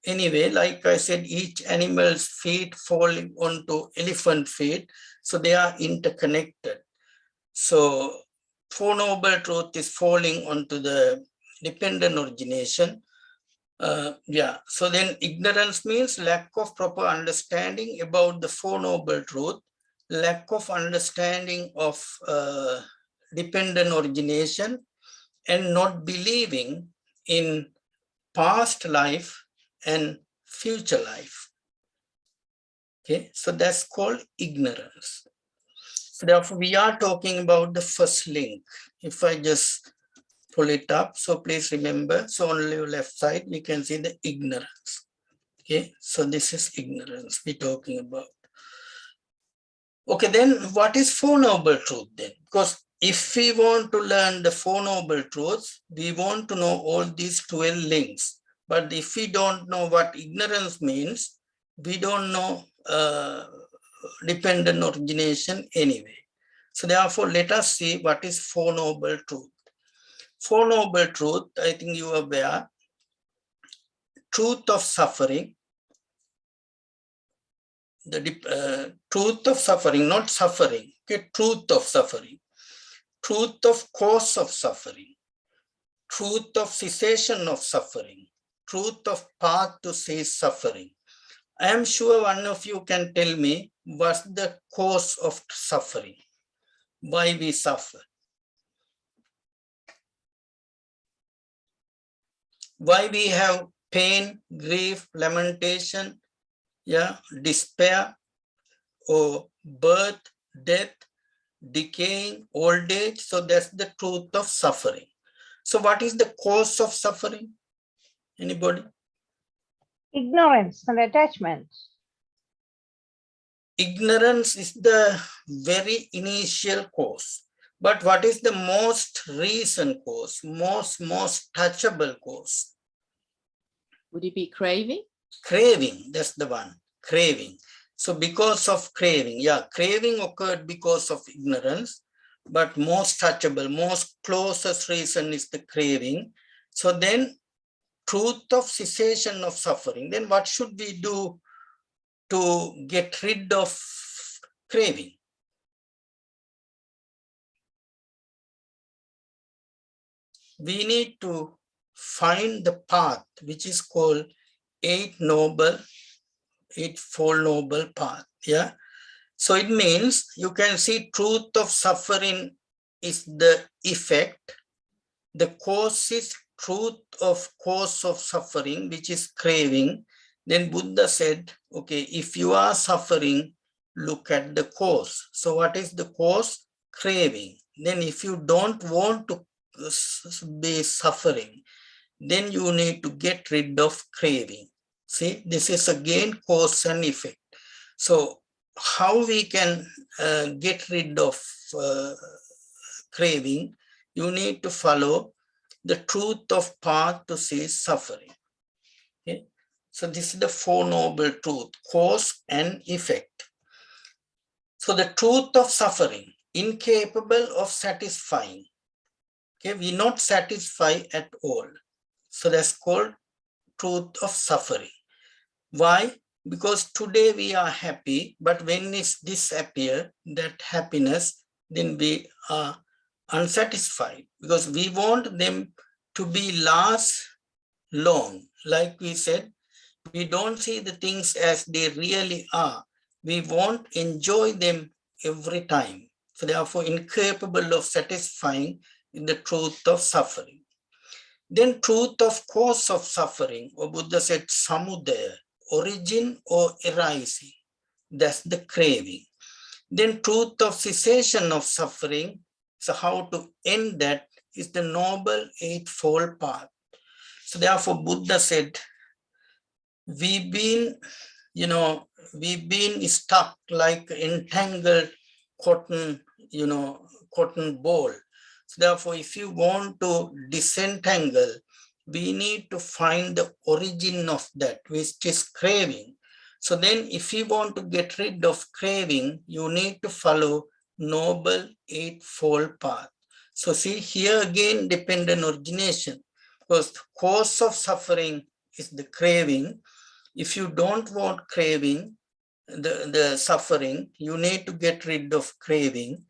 Anyway, like I said, each animal's feet falling onto elephant feet, so they are interconnected. So Four Noble Truth is falling onto the dependent origination. So then ignorance means lack of proper understanding about the Four Noble Truth, lack of understanding of dependent origination, and not believing in past life and future life. Okay, so that's called ignorance. So therefore, we are talking about the first link. If I just pull it up, so please remember, so on the left side, we can see the ignorance. Okay, so this is ignorance we're talking about. Okay, then what is Four Noble Truth then? Because if we want to learn the Four Noble Truths, we want to know all these 12 links. But if we don't know what ignorance means, we don't know dependent origination anyway. So therefore, let us see what is Four Noble Truth. Four Noble Truth, I think you are aware. Truth of suffering. The truth of suffering, not suffering. Okay, truth of suffering. Truth of cause of suffering. Truth of cessation of suffering. truth of path to cease suffering. I am sure one of you can tell me what's the cause of suffering, why we suffer. Why we have pain, grief, lamentation, yeah, despair, or birth, death, decaying, old age. So that's the truth of suffering. So what is the cause of suffering? Anybody? Ignorance and attachment. Ignorance is the very initial cause. But what is the most recent cause, most touchable cause? Would it be craving? Craving, that's the one, craving. So because of craving, yeah, craving occurred because of ignorance, but most touchable, most closest reason is the craving. So then truth of cessation of suffering, then what should we do to get rid of craving? We need to find the path, which is called Eightfold Noble Path. Yeah. So it means you can see truth of suffering is the effect. The cause is truth of cause of suffering, which is craving. Then Buddha said, okay, if you are suffering, look at the cause. So what is the cause? Craving. Then if you don't want to be suffering, then you need to get rid of craving. See, this is again cause and effect. So how we can get rid of craving? You need to follow the truth of path to cease suffering. Okay? So this is the Four Noble Truth, cause and effect. So the truth of suffering, incapable of satisfying. Okay, we not satisfy at all. So that's called truth of suffering. Why? Because today we are happy, but when it disappears, that happiness, then we are unsatisfied because we want them to be last long. Like we said, we don't see the things as they really are. We won't enjoy them every time. So therefore, incapable of satisfying the truth of suffering. Then truth of cause of suffering, or Buddha said samudaya, origin or arising. That's the craving. Then truth of cessation of suffering. So how to end that is the Noble Eightfold Path. So therefore Buddha said, we've been stuck like entangled cotton, cotton ball. So therefore, if you want to disentangle, we need to find the origin of that, which is craving. So then if you want to get rid of craving, you need to follow Noble Eightfold Path. So see here again, dependent origination, because the cause of suffering is the craving. If you don't want craving, the suffering, you need to get rid of craving.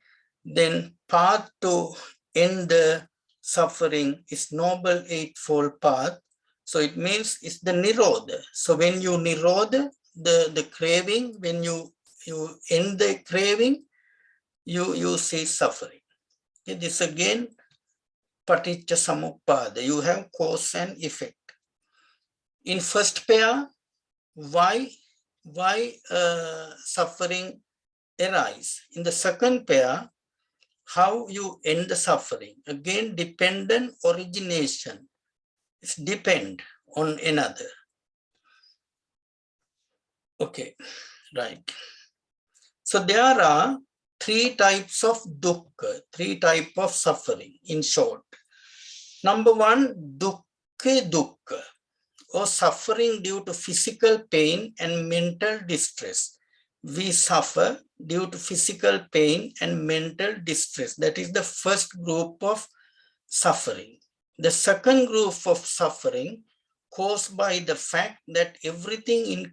Then path to end the suffering is Noble Eightfold Path. So it means it's the Nirodha. So when you Nirodha the craving, when you end the craving, you see suffering. Okay, this again, Paticca Samuppada. You have cause and effect. In first pair, why suffering arise? In the second pair, how you end the suffering? Again, dependent origination. It's depend on another. Okay, right. So there are three types of dukkha, three types of suffering in short. Number one, dukkha, or suffering due to physical pain and mental distress. We suffer due to physical pain and mental distress. That is the first group of suffering. The second group of suffering caused by the fact that everything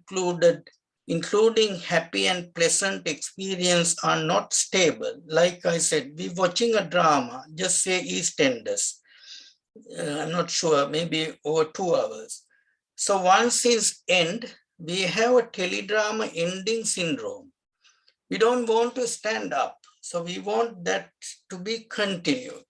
including happy and pleasant experience are not stable. Like I said, we're watching a drama, just say EastEnders. I'm not sure, maybe over 2 hours. So once is end, we have a teledrama ending syndrome. We don't want to stand up. So we want that to be continued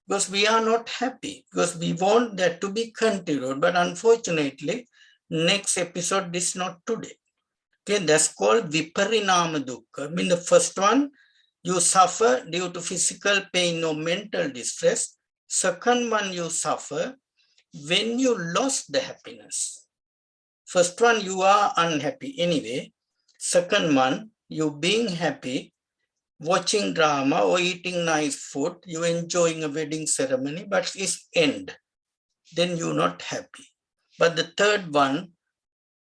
because we are not happy, because we want that to be continued. But unfortunately, next episode is not today. Okay, that's called Viparinama Dukkha. I mean, the first one, you suffer due to physical pain or mental distress. Second one, you suffer when you lost the happiness. First one, you are unhappy anyway. Second one, you being happy, watching drama or eating nice food, you enjoying a wedding ceremony, but it's end. Then you're not happy. But the third one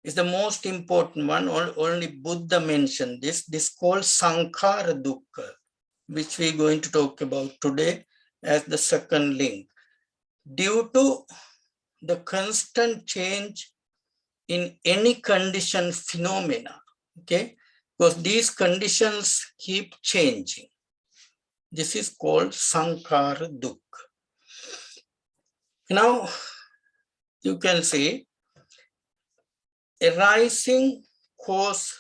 is the most important one. Only Buddha mentioned this. This called Sankhara Dukkha, which we're going to talk about today as the second link. Due to the constant change in any condition phenomena, okay? Because these conditions keep changing. This is called Sankhara Dukkha. Now, you can say arising cause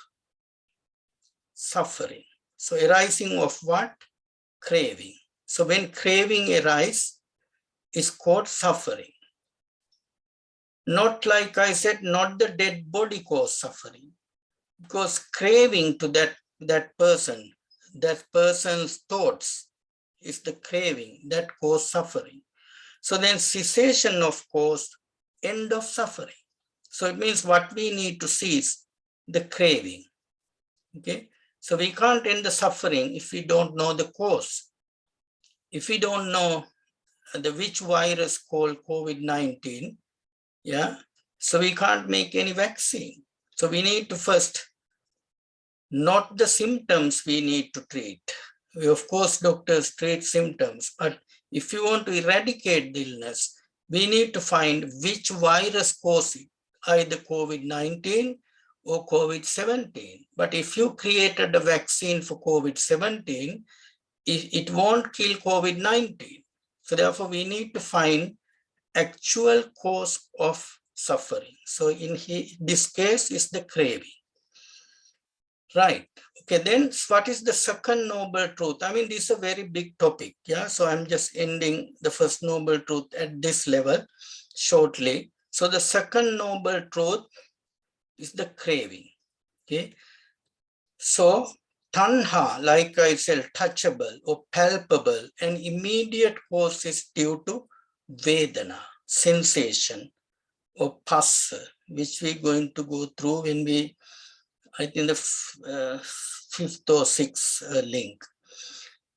suffering. So arising of what? Craving. So when craving arises, it's called suffering. Not like I said, not the dead body cause suffering. Because craving to that person's thoughts is the craving that cause suffering. So then cessation of cause, end of suffering. So it means what we need to see is the craving. Okay. So we can't end the suffering if we don't know the cause. If we don't know which virus called COVID-19, yeah, so we can't make any vaccine. So we need to first, not the symptoms we need to treat. Of course, doctors treat symptoms, but if you want to eradicate the illness, we need to find which virus causes it, either COVID-19 or COVID-17. But if you created a vaccine for COVID-17, it won't kill COVID-19. So therefore, we need to find actual cause of suffering. So in this case is the craving. Right. Okay, then what is the second noble truth? I mean, this is a very big topic. Yeah. So I'm just ending the first noble truth at this level shortly. So the second noble truth is the craving. Okay. So tanha, like I said, touchable or palpable and immediate cause is due to vedana, sensation or passa, which we're going to go through when we, I think the fifth or sixth link.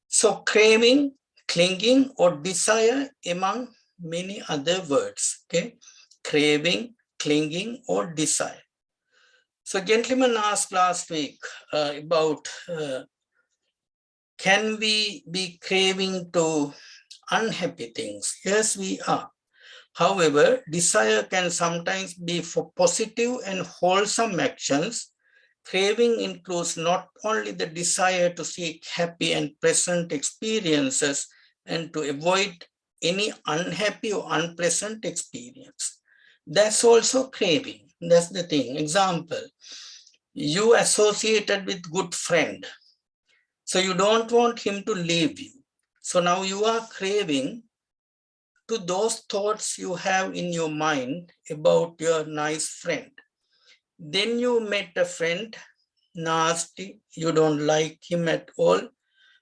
So craving, clinging or desire among many other words, okay? Craving, clinging or desire. So gentleman asked last week about can we be craving to unhappy things? Yes, we are. However, desire can sometimes be for positive and wholesome actions. Craving includes not only the desire to seek happy and pleasant experiences and to avoid any unhappy or unpleasant experience. That's also craving. That's the thing. Example, you associated with good friend. So you don't want him to leave you. So now you are craving to those thoughts you have in your mind about your nice friend. Then you met a friend, nasty, you don't like him at all.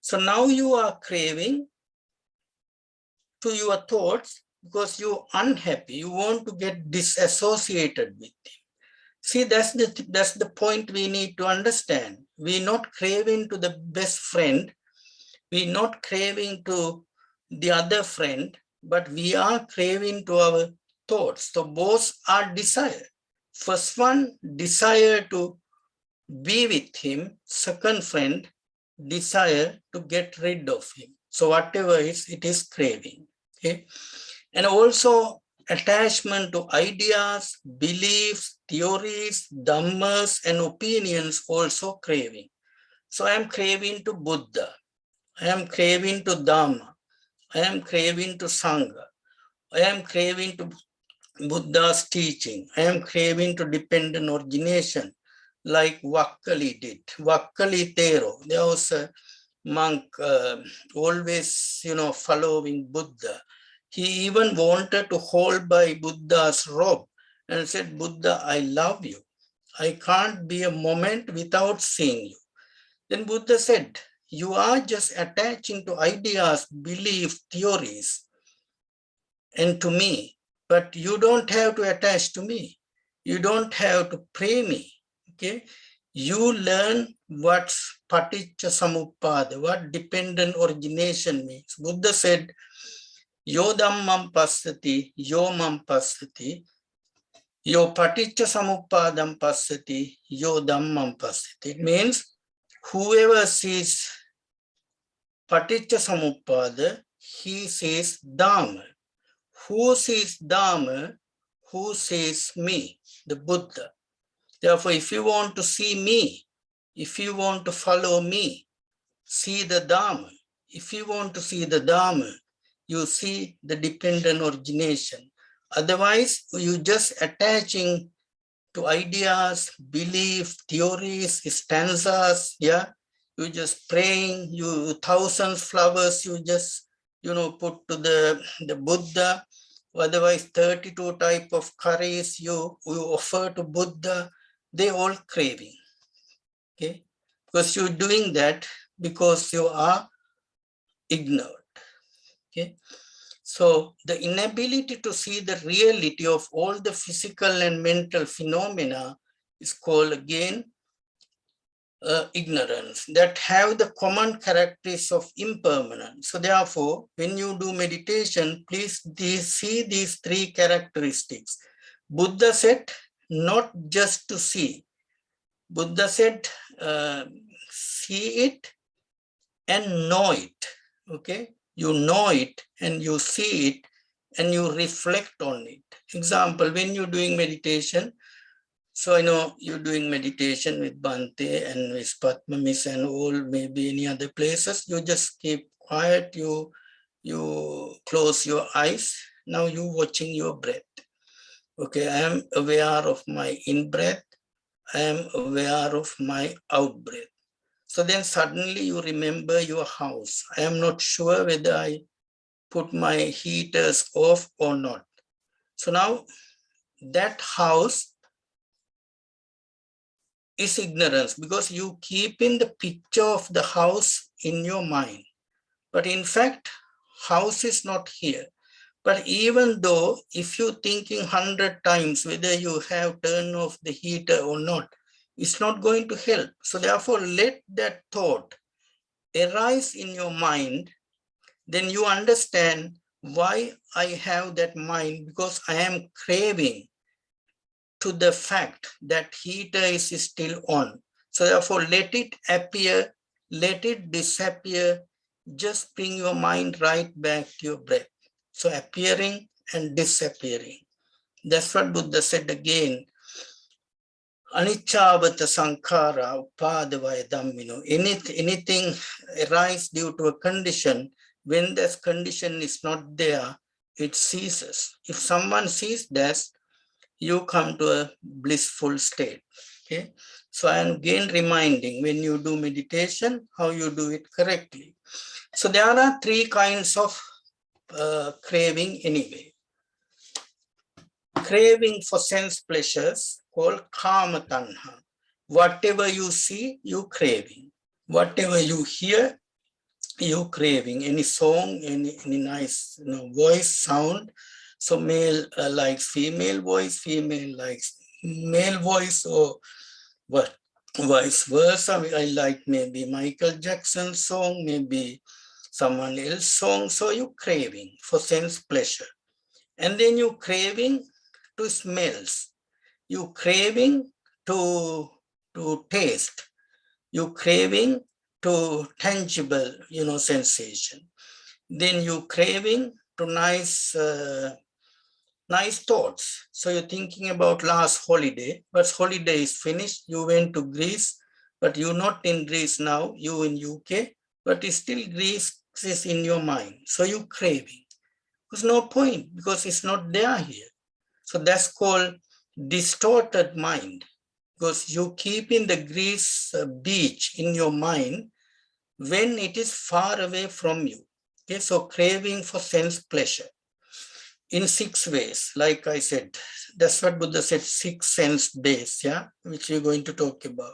So now you are craving to your thoughts because you're unhappy. You want to get disassociated with him. See, that's the point we need to understand. We're not craving to the best friend. We're not craving to the other friend, but we are craving to our thoughts. So both are desire. First one, desire to be with him. Second friend, desire to get rid of him. So whatever it is craving. Okay. And also attachment to ideas, beliefs, theories, dhammas, and opinions, also craving. So I am craving to Buddha. I am craving to Dhamma. I am craving to Sangha. I am craving to Buddha's teaching. I am craving to dependent origination, like Vakkali did. Vakkali Tero, there was a monk always, following Buddha. He even wanted to hold by Buddha's robe and said, Buddha, I love you. I can't be a moment without seeing you. Then Buddha said, you are just attaching to ideas, beliefs, theories, and to me, but you don't have to attach to me. You don't have to pray me, okay? You learn what's paticca samuppada, what dependent origination means. Buddha said, yo dhammam passati, yo mam passati, yo paticca samuppadam passati, yo dhammam passati. It means whoever sees paticca samuppada, he sees Dhamma. Who sees Dhamma? Who sees me, the Buddha? Therefore, if you want to see me, if you want to follow me, see the Dhamma. If you want to see the Dhamma, you see the dependent origination. Otherwise, you just attaching to ideas, belief, theories, stanzas, yeah? You just praying, you thousands flowers, you just, put to the Buddha. Otherwise, 32 type of curries you offer to Buddha, they all craving, okay? Because you're doing that because you are ignorant, okay? So the inability to see the reality of all the physical and mental phenomena is called again ignorance, that have the common characteristics of impermanence. So therefore, when you do meditation, please see these three characteristics. Buddha said, not just to see. Buddha said, see it and know it, okay? You know it and you see it and you reflect on it. Example, when you're doing meditation, so I know you're doing meditation with Bhante and with Padma Miss and all, maybe any other places, you just keep quiet, you close your eyes. Now you're watching your breath. Okay, I am aware of my in-breath. I am aware of my out-breath. So then suddenly you remember your house. I am not sure whether I put my heaters off or not. So now that house is ignorance because you keep in the picture of the house in your mind. But in fact, house is not here. But even though if you're thinking 100 times whether you have turned off the heater or not, it's not going to help. So therefore, let that thought arise in your mind, then you understand why I have that mind, because I am craving to the fact that heater is still on. So therefore, let it appear, let it disappear, just bring your mind right back to your breath. So appearing and disappearing. That's what Buddha said again. Anichavata sankhara upadavaya dhammino. Anything arises due to a condition, when that condition is not there, it ceases. If someone sees that, you come to a blissful state, okay? So I am again reminding, when you do meditation, how you do it correctly. So there are three kinds of craving anyway. Craving for sense pleasures called kama tanha. Whatever you see, you craving. Whatever you hear, you craving. Any song, any nice voice, sound. So male likes female voice, female likes male voice, or what, vice versa. I like maybe Michael Jackson's song, maybe someone else's song. So you craving for sense pleasure. And then you craving to smells. You craving to taste. You craving to tangible, sensation. Then you craving to nice thoughts. So you're thinking about last holiday, but holiday is finished. You went to Greece, but you're not in Greece now. You in UK, but it's still Greece is in your mind. So you craving. There's no point because it's not there here. So that's called distorted mind, because you keep in the Greece beach in your mind when it is far away from you. Okay, so craving for sense pleasure in 6 ways, like I said, that's what Buddha said, 6 sense base, yeah, which we're going to talk about.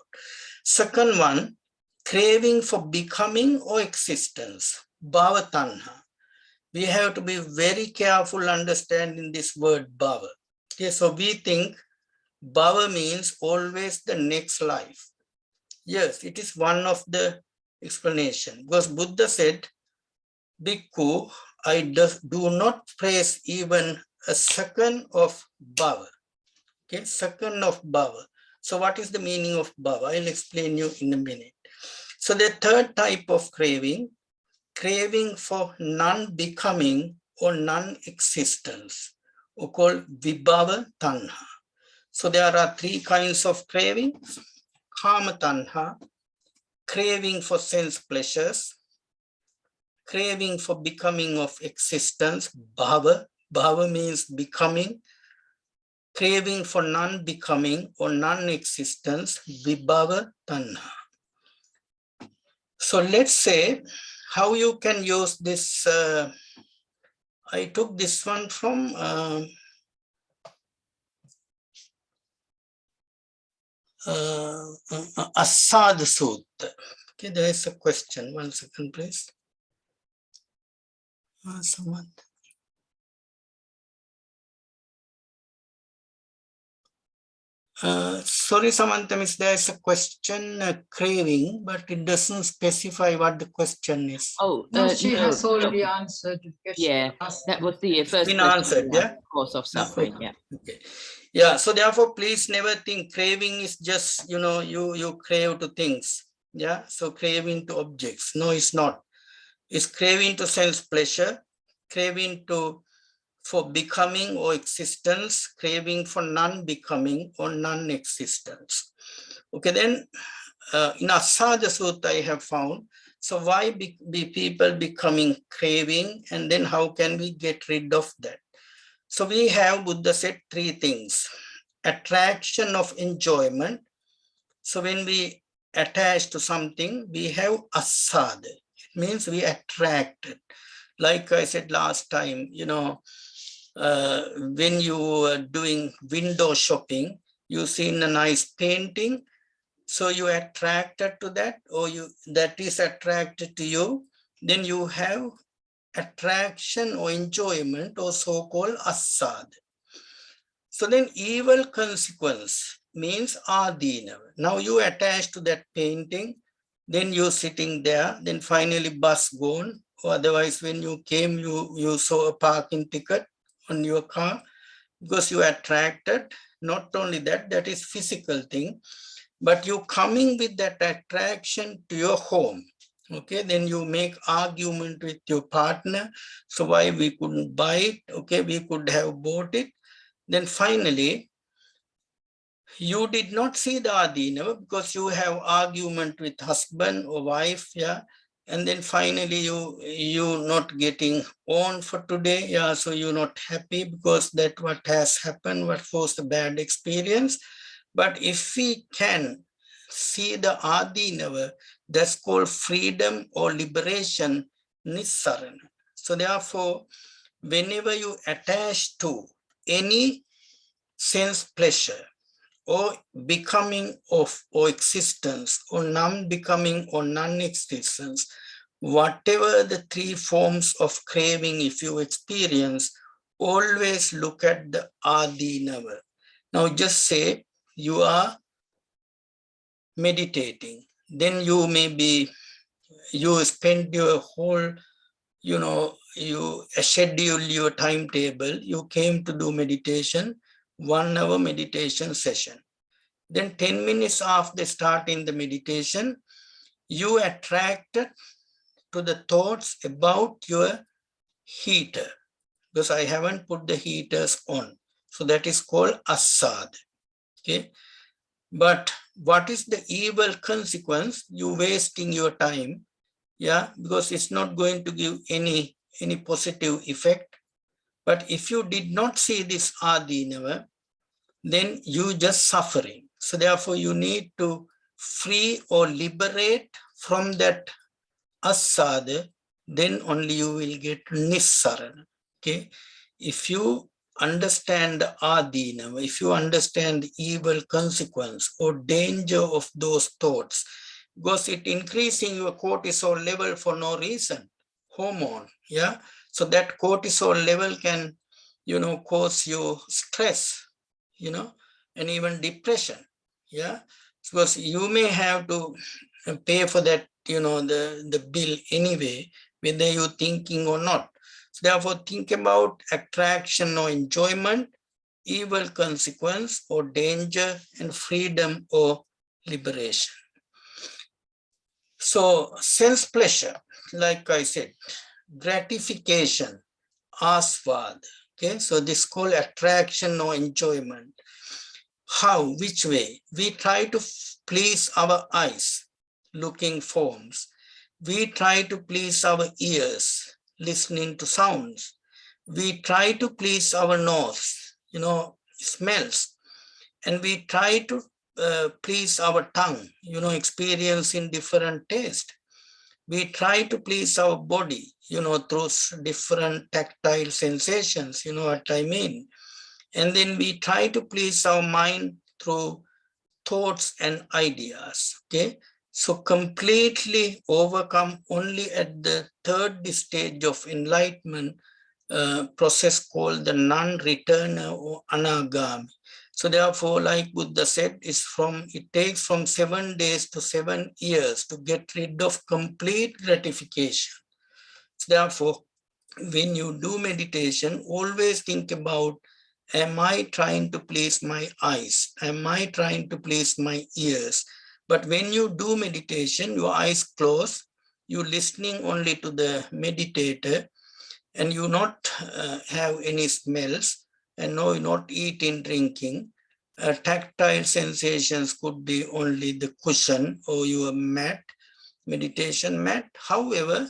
Second one, craving for becoming or existence, bhava tanha. We have to be very careful understanding this word bhava. Okay, so we think bhava means always the next life. Yes, it is one of the explanation, because Buddha said, Bhikkhu, I do not praise even a second of bhava. Okay, second of bhava. So what is the meaning of bhava? I'll explain you in a minute. So the third type of craving, craving for non-becoming or non-existence, or called vibhava tanha. So there are 3 kinds of cravings: kama tanha, craving for sense pleasures; craving for becoming of existence, bhava. Bhava means becoming. Craving for non-becoming or non-existence, vibhava tanha. So let's say how you can use this. I took this one from Asad Sutta. Okay, there is a question. 1 second, please. Someone. Sorry, Samantha, miss, there is a question, craving, but it doesn't specify what the question is. Oh, No, she no, has already answered the question. yeah, that was the first Been question. answered, yeah? Cause of suffering, yeah. Okay. Yeah, so therefore, please never think craving is just, you crave to things. Yeah, so craving to objects. No, it's not. It's craving to sense pleasure, craving for becoming or existence, craving for non-becoming or non-existence. Okay, then in Asada Sutta I have found, so why be people becoming craving, and then how can we get rid of that? So we have, Buddha said, 3 things. Attraction of enjoyment. So when we attach to something, we have asada. It means we attracted. Like I said last time, when you are doing window shopping, you seen a nice painting, so you attracted to that, or that is attracted to you, then you have attraction or enjoyment, or so-called asad. So then evil consequence means adinava. Now you attach to that painting, then you're sitting there, then finally bus gone, or otherwise when you came, you saw a parking ticket on your car, because you attracted. Not only that, that is physical thing, but you coming with that attraction to your home. Okay, then you make argument with your partner. So why we couldn't buy it? Okay, we could have bought it. Then finally, you did not see the adinava because you have argument with husband or wife, yeah. And then finally you not getting on for today, yeah. So you're not happy because that what has happened, what was the bad experience. But if we can see the adinava, that's called freedom or liberation, nissarana. So therefore, whenever you attach to any sense pleasure or becoming of or existence or non-becoming or non-existence, whatever the 3 forms of craving, if you experience, always look at the adinava. Now just say you are meditating, then you spend your whole, you schedule your timetable, you came to do meditation, 1 hour meditation session. Then 10 minutes after starting the meditation, you attracted to the thoughts about your heater, because I haven't put the heaters on. So that is called asad. Okay. But what is the evil consequence? You wasting your time. Yeah, because it's not going to give any positive effect. But if you did not see this adinava, then you just suffering. So therefore you need to free or liberate from that asada, then only you will get nissarana. Okay, if you understand the adinava, if you understand the evil consequence or danger of those thoughts, because it increasing your cortisol level for no reason, hormone, yeah. So that cortisol level can, cause you stress, and even depression, yeah. Because you may have to pay for that, the bill anyway, whether you're thinking or not. So therefore, think about attraction or enjoyment, evil consequence or danger, and freedom or liberation. So sense pleasure, like I said, gratification, aswad. Okay, so this is called attraction or enjoyment. How, which way? We try to please our eyes, looking forms. We try to please our ears, listening to sounds. We try to please our nose, smells. And we try to please our tongue, experiencing different taste. We try to please our body, through different tactile sensations, what I mean. And then we try to please our mind through thoughts and ideas, okay? So completely overcome only at the third stage of enlightenment process called the non-returner or anagami. So therefore, like Buddha said, it takes from 7 days to 7 years to get rid of complete gratification. So therefore, when you do meditation, always think about, am I trying to please my eyes? Am I trying to please my ears? But when you do meditation, your eyes closed, you're listening only to the meditator, and you not have any smells, and no, you're not eating, drinking. Tactile sensations could be only the cushion or your mat, meditation mat. However,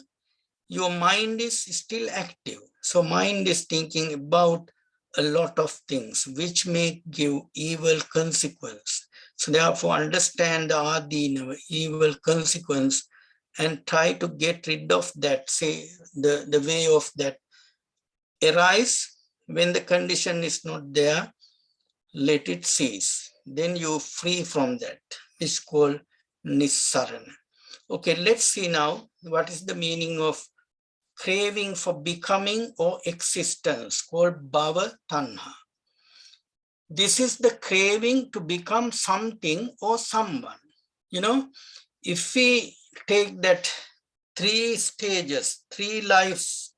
your mind is still active. So mind is thinking about a lot of things which may give evil consequence. So therefore understand the adina, evil consequence, and try to get rid of that, say the way of that arise. When the condition is not there, let it cease. Then you free from that. It's called nissarana. Okay, let's see now what is the meaning of craving for becoming or existence, called bhava tanha. This is the craving to become something or someone. If we take that 3 stages, 3 lives,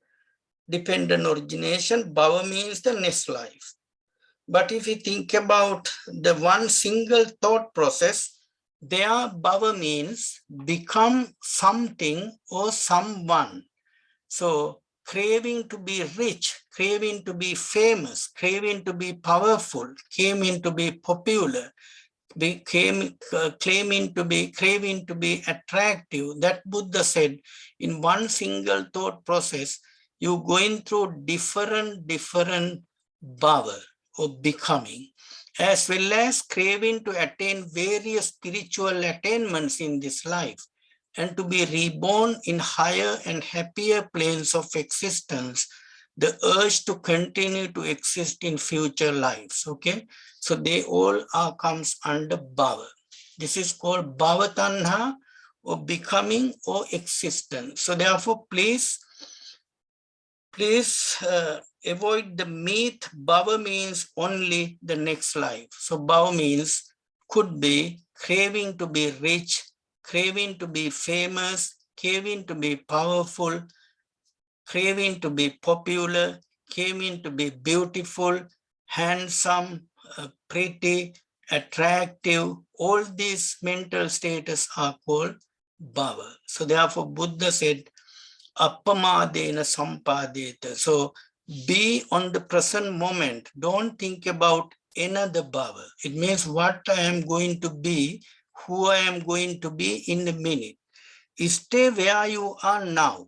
dependent origination, bhava means the next life. But if we think about the one single thought process, there bhava means become something or someone. So craving to be rich, craving to be famous, craving to be powerful, craving to be popular, craving to be attractive. That Buddha said, in one single thought process, you're going through different bhava or becoming, as well as craving to attain various spiritual attainments in this life, and to be reborn in higher and happier planes of existence, the urge to continue to exist in future lives, okay? So they all comes under bhava. This is called bhava tanha, or becoming or existence. So therefore, please avoid the myth. Bhava means only the next life. So bhava means could be craving to be rich, craving to be famous, craving to be powerful, craving to be popular, craving to be beautiful, handsome, pretty, attractive. All these mental status are called bhava. So therefore Buddha said, appamadena sampadeta. So be on the present moment. Don't think about another bhava. It means what I am going to be, who I am going to be in a minute. Stay where you are now.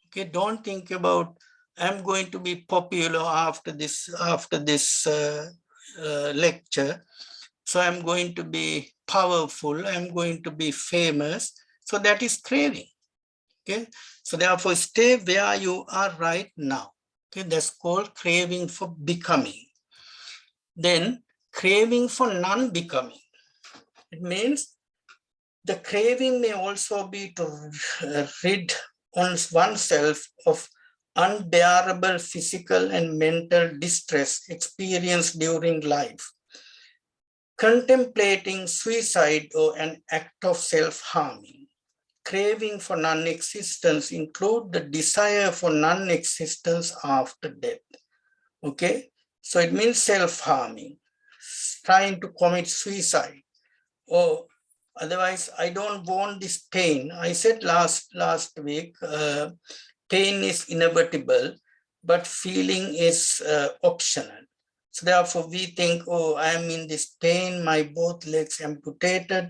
Okay, don't think about I'm going to be popular after this lecture. So I'm going to be powerful. I'm going to be famous. So that is craving. Okay. So therefore, stay where you are right now. Okay. That's called craving for becoming. Then craving for non-becoming. It means the craving may also be to rid oneself of unbearable physical and mental distress experienced during life. Contemplating suicide or an act of self-harming. Craving for non-existence include the desire for non-existence after death. Okay, so it means self-harming, trying to commit suicide, or otherwise I don't want this pain. I said last week, pain is inevitable, but feeling is optional. So therefore we think, oh, I am in this pain, my both legs amputated,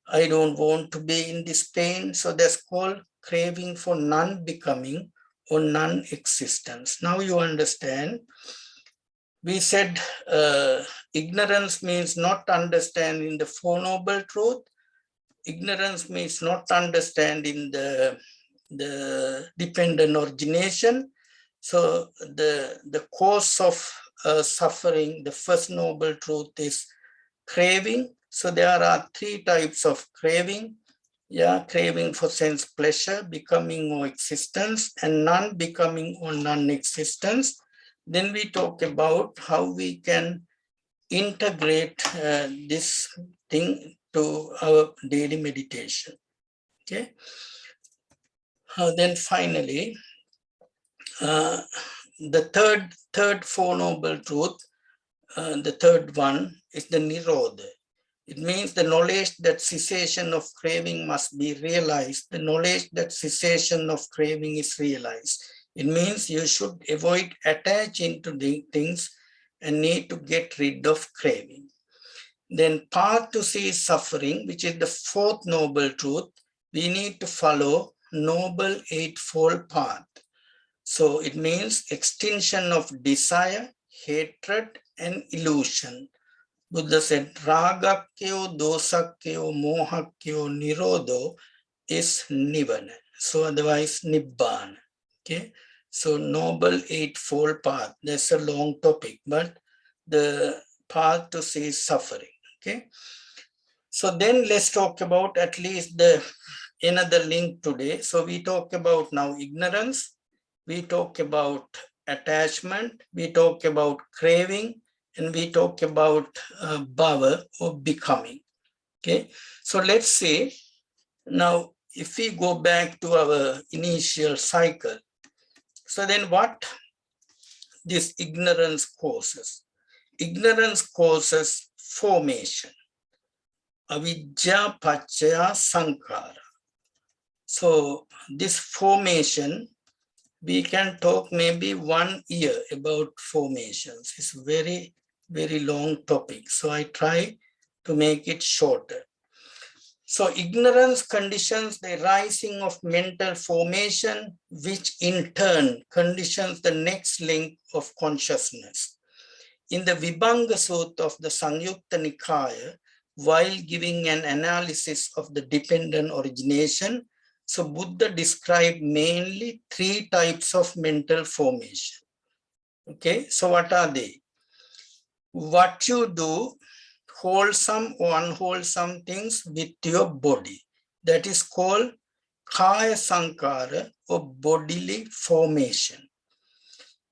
I don't want to be in this pain. So that's called craving for non-becoming or non-existence. Now you understand. We said ignorance means not understanding the Four Noble Truth. Ignorance means not understanding the dependent origination. So the cause of suffering, the first noble truth is craving. So there are three types of craving. Yeah, craving for sense pleasure, becoming or existence, and non-becoming or non-existence. Then we talk about how we can integrate this thing to our daily meditation. Okay. Then finally, the third Four Noble Truth, the third one is the Nirodha. It means the knowledge that cessation of craving must be realized. The knowledge that cessation of craving is realized. It means you should avoid attaching to the things and need to get rid of craving. Then path to cease suffering, which is the fourth noble truth, we need to follow noble eightfold path. So it means extinction of desire, hatred, and illusion. Buddha said, Ragakyo, Dosakyo, Mohakyo, Nirodho is Nivana. So otherwise Nibbana. Okay. So noble eightfold path. That's a long topic, but the path to cease suffering. Okay. So then let's talk about at least another link today. So we talk about now ignorance. We talk about attachment. We talk about craving. And we talk about bhava or becoming. Okay. So let's say now if we go back to our initial cycle, so then what this ignorance causes? Ignorance causes formation. Avidya pachaya sankhara. So this formation, we can talk maybe 1 year about formations. It's very, very long topic. So I try to make it shorter. So ignorance conditions the rising of mental formation, which in turn conditions the next link of consciousness. In the Vibhanga Sutta of the Samyutta Nikaya, while giving an analysis of the dependent origination, so Buddha described mainly 3 types of mental formation. Okay, so what are they? What you do, wholesome or unwholesome things with your body. That is called Kaya Sankara or bodily formation.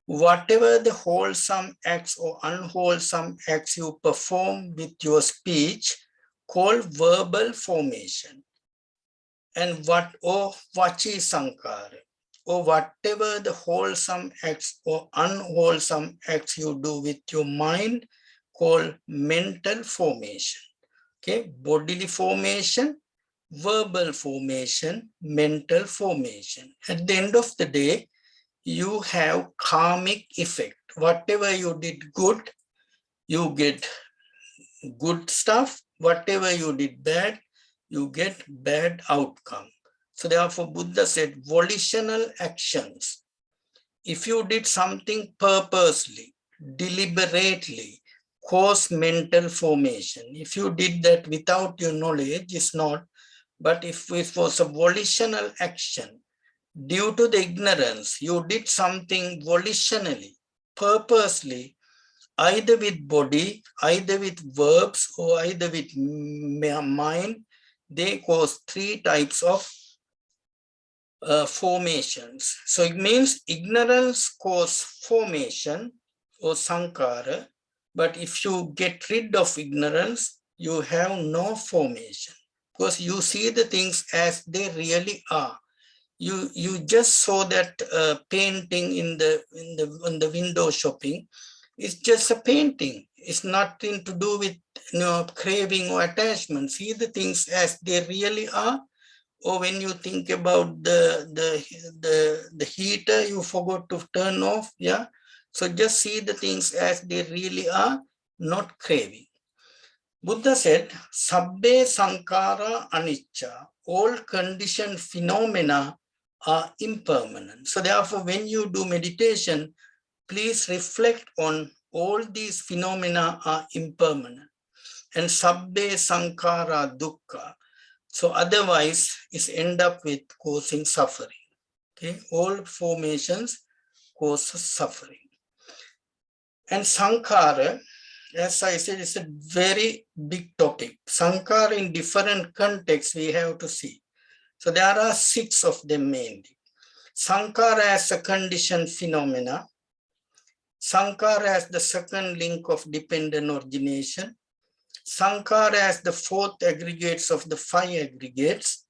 Whatever the wholesome acts or unwholesome acts you perform with your speech, called verbal formation. And what or Vachi Sankara, or whatever the wholesome acts or unwholesome acts you do with your mind, called mental formation. Okay, bodily formation, verbal formation, mental formation. At the end of the day, you have karmic effect. Whatever you did good, you get good stuff. Whatever you did bad, you get bad outcome. So therefore Buddha said volitional actions if you did something purposely, deliberately, cause mental formation. If you did that without your knowledge, it's not. But if it was a volitional action, due to the ignorance, you did something volitionally, purposely, either with body, either with verbs, or either with mind, they cause three types of formations. So it means ignorance cause formation or sankhara, but if you get rid of ignorance, you have no formation, because you see the things as they really are. You just saw that painting in the window shopping. It's just a painting. It's nothing to do with craving or attachment. See the things as they really are. Or when you think about the heater, you forgot to turn off. Yeah. So just see the things as they really are, not craving. Buddha said, Sabbe Sankara Anicca, all conditioned phenomena are impermanent. So therefore, when you do meditation, please reflect on all these phenomena are impermanent. And Sabbe Sankara Dukkha. So otherwise, it's end up with causing suffering. Okay, all formations cause suffering. And Sankhara, as I said, it's a very big topic. Sankhara in different contexts we have to see. So there are 6 of them mainly. Sankhara as a conditioned phenomena. Sankhara as the second link of dependent origination. Sankhara as the 4th aggregates of the 5 aggregates.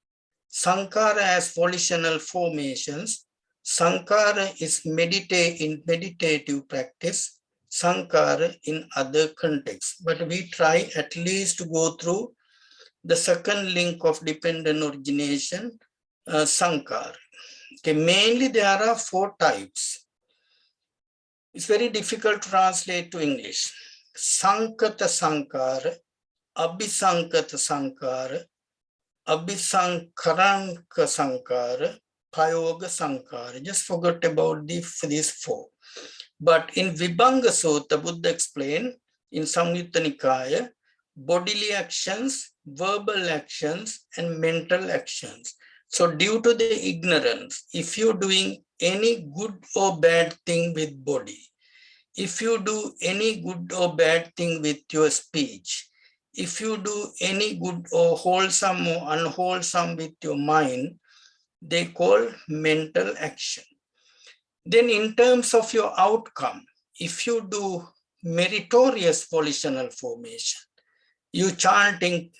Sankhara as volitional formations. Sankhara is in meditative practice. Sankhara in other contexts. But we try at least to go through the second link of dependent origination, Sankhara. Okay, mainly there are 4 types. It's very difficult to translate to English. Sankata Sankhara, Abhisankata Sankhara, Abhisankaranka Sankhara, Payoga Sankhara. Just forgot about these 4. But in Vibhanga Sutta, Buddha explained in Samyutta Nikaya, bodily actions, verbal actions, and mental actions. So due to the ignorance, if you're doing any good or bad thing with body, if you do any good or bad thing with your speech, if you do any good or wholesome or unwholesome with your mind, they call mental action. Then in terms of your outcome, if you do meritorious volitional formation, you chanting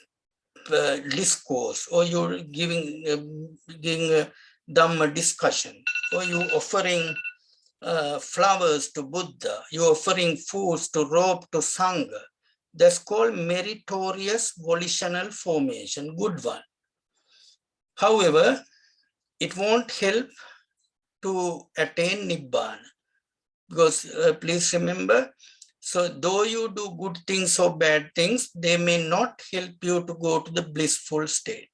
discourse, or you're giving a Dhamma discussion, or you offering flowers to Buddha, you're offering foods to robe to Sangha, that's called meritorious volitional formation, good one. However, it won't help to attain Nibbana, because please remember, so though you do good things or bad things, they may not help you to go to the blissful state.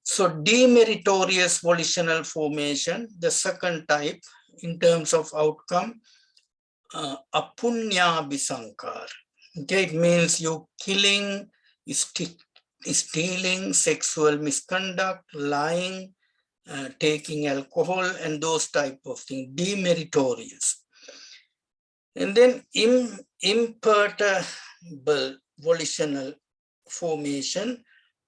So demeritorious volitional formation, the second type in terms of outcome, apunya bisankar. Okay, it means you killing, stealing, sexual misconduct, lying, taking alcohol, and those type of things, demeritorious. And then imperturbable volitional formation,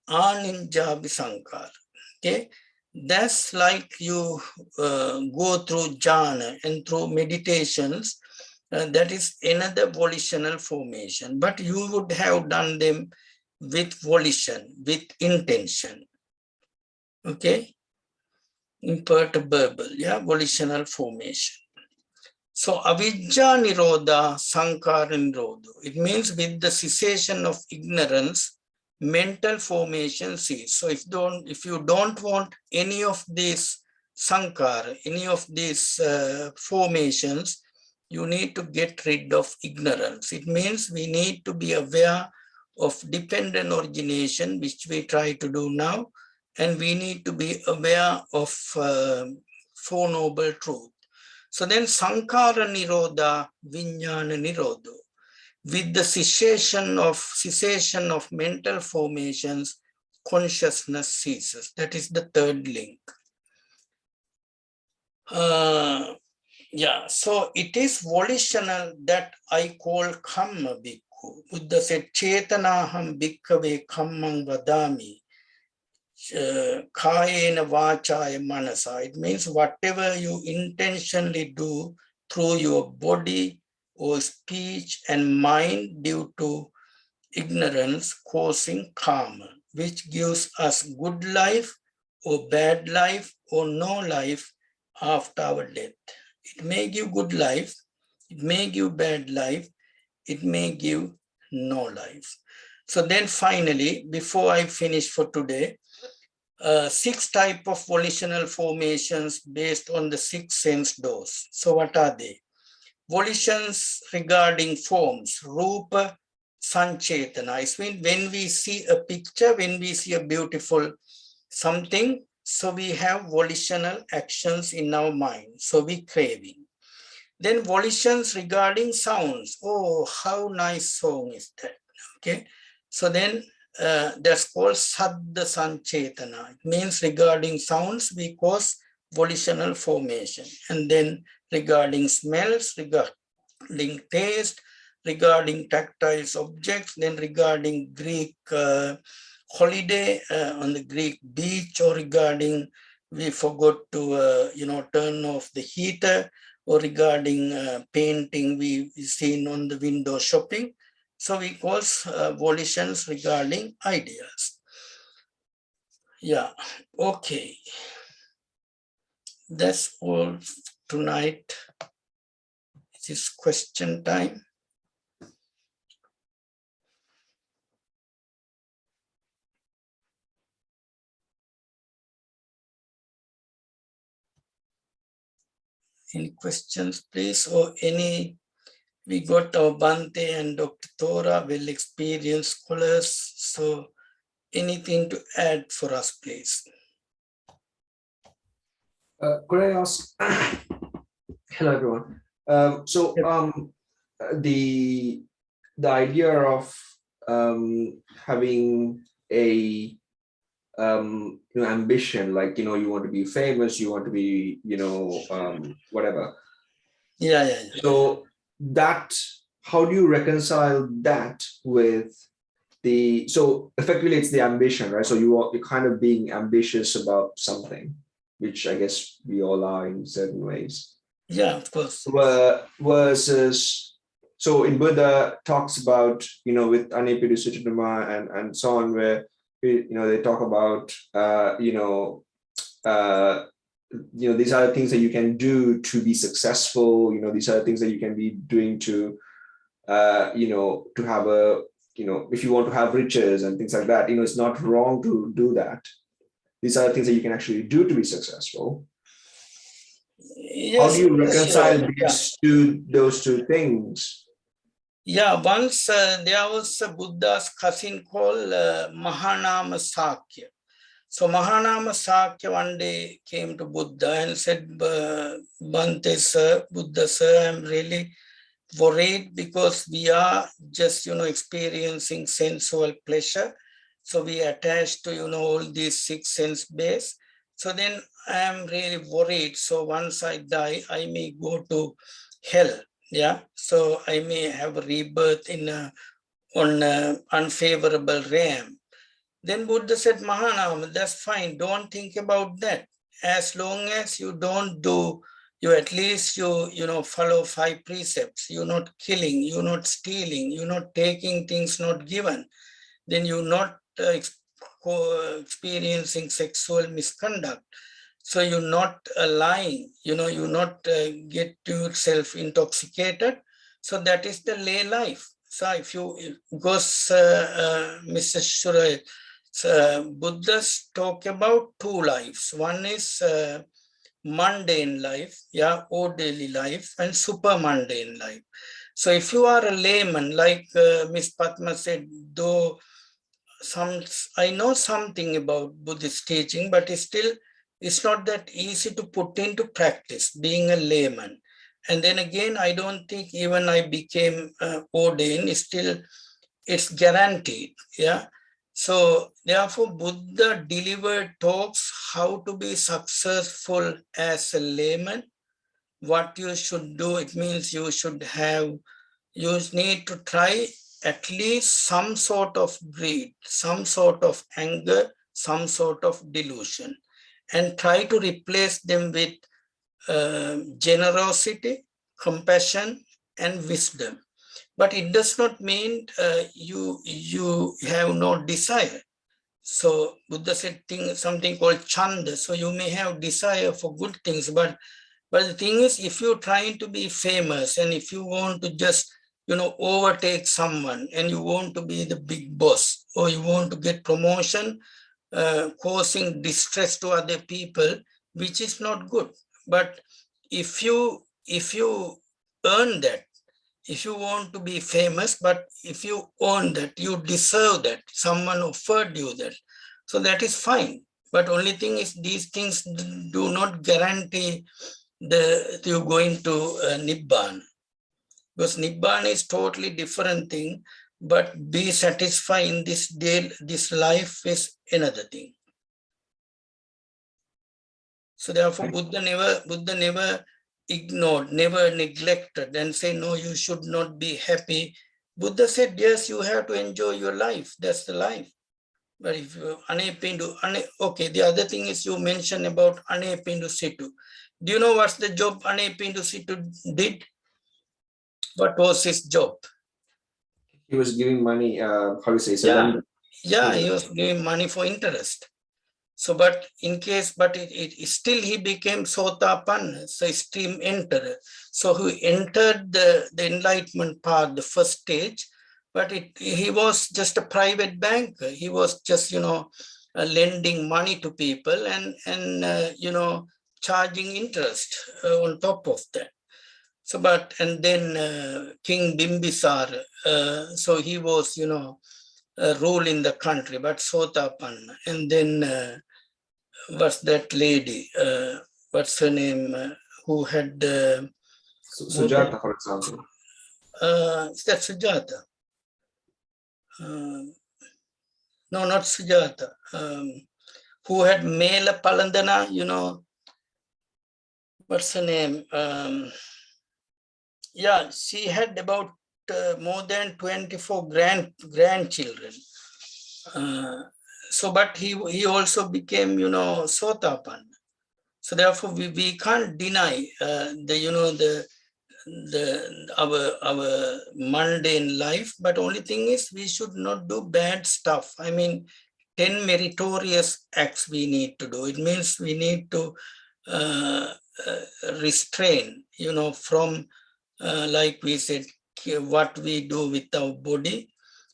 aninja bisankar. Okay, that's like you go through jhana and through meditations. That is another volitional formation, but you would have done them with volition, with intention. Okay, imperturbable, yeah, volitional formation. So avijja nirodha sankhara nirodha. It means with the cessation of ignorance, mental formation cease. So if you don't want any of these sankhara, any of these formations, you need to get rid of ignorance. It means we need to be aware of dependent origination, which we try to do now, and we need to be aware of Four Noble Truths. So then Sankara Nirodha, Vijnana Nirodho. With the cessation of mental formations, consciousness ceases. That is the third link. Yeah, so it is volitional that I call kamma bhikkhu. Buddha said, Chetanaham bhikkhave kammang vadami. Kayena vachaya manasa. It means whatever you intentionally do through your body or speech and mind due to ignorance causing karma, which gives us good life or bad life or no life after our death. It may give good life, it may give bad life, it may give no life. So then finally, before I finish for today, 6 types of volitional formations based on the 6 sense doors. So what are they? Volitions regarding forms, rupa, sanchetana. It means when we see a picture, when we see a beautiful something, so we have volitional actions in our mind. So we craving. Then volitions regarding sounds. Oh, how nice song is that? Okay. So then that's called Saddha Sanchetana. It means regarding sounds, we cause volitional formation. And then regarding smells, regarding taste, regarding tactile objects, then regarding Greek holiday on the Greek beach, or regarding we forgot to turn off the heater, or regarding painting we've seen on the window shopping. So we call volitions regarding ideas. Yeah, okay. That's all tonight. It is question time. Any questions, please, or any? We got our Bhante and Dr. Thora, well-experienced scholars. So anything to add for us, please? Could I ask? Hello, everyone. The idea of having a ambition, like you want to be famous, you want to be whatever. Yeah. So that, how do you reconcile that with the, so effectively it's the ambition, right? So you're kind of being ambitious about something, which I guess we all are in certain ways. Yeah, of course. Versus, so in Buddha talks about, with Anipidu Suchitama and so on, where they talk about these are the things that you can do to be successful. These are the things that you can be doing to to have a, if you want to have riches and things like that. It's not wrong to do that. These are the things that you can actually do to be successful. Yes, how do you reconcile those two things? Yeah, once there was a Buddha's cousin called Mahanama Sakya. So Mahanama Sakya one day came to Buddha and said, Bhante sir, Buddha sir, I'm really worried because we are just, experiencing sensual pleasure. So we attach to, all these 6 sense base. So then I am really worried. So once I die, I may go to hell. Yeah. So I may have a rebirth on an unfavorable realm. Then Buddha said, Mahanama, that's fine. Don't think about that. As long as you don't do, you at least you follow 5 precepts. You're not killing, you're not stealing, you're not taking things not given. Then you're not experiencing sexual misconduct. So you're not lying, you're not get yourself intoxicated. So that is the lay life. So if you, because Mr. Shurai, Buddhists talk about 2 lives. One is mundane life, or daily life, and super mundane life. So if you are a layman, like Miss Padma said, though I know something about Buddhist teaching, but still it's not that easy to put into practice, being a layman. And then again, I don't think even I became ordained, still it's guaranteed. Yeah. So therefore, Buddha delivered talks how to be successful as a layman, what you should do. It means you need to try at least some sort of greed, some sort of anger, some sort of delusion, and try to replace them with generosity, compassion, and wisdom. But it does not mean you have no desire. So Buddha said something called chanda. So you may have desire for good things, but the thing is, if you're trying to be famous and if you want to just, overtake someone and you want to be the big boss or you want to get promotion, causing distress to other people, which is not good. But if you earn that, if you want to be famous, but if you earn that, you deserve that, someone offered you that, so that is fine. But only thing is, these things do not guarantee you're going to Nibbana. Because Nibbana is totally different thing, but be satisfied in this life is another thing. So therefore, Buddha never ignored, never neglected and say, no, you should not be happy. Buddha said, yes, you have to enjoy your life. That's the life. But if you're unable to, okay, the other thing is you mentioned about Anepindu Situ. Do you know what's the job Anepindu Situ did? What was his job? He was giving money, how do you say? Yeah, he was giving money for interest. So, but in case, but it still he became Sotapanna, so stream enterer. So he entered the enlightenment path, the first stage, but he was just a private banker. He was just, lending money to people and charging interest on top of that. So, and then King Bimbisara, so he was, ruling the country, but Sotapanna. And then what's that lady, what's her name, who had... Sujata, for example. Is that Sujata? No, not Sujata. Who had Mela Palandana, what's her name? Yeah, she had about more than 24 grandchildren. So, but he also became, Sotapanna. So therefore, we can't deny our mundane life. But only thing is, we should not do bad stuff. I mean, 10 meritorious acts we need to do. It means we need to restrain, from, like we said, what we do with our body,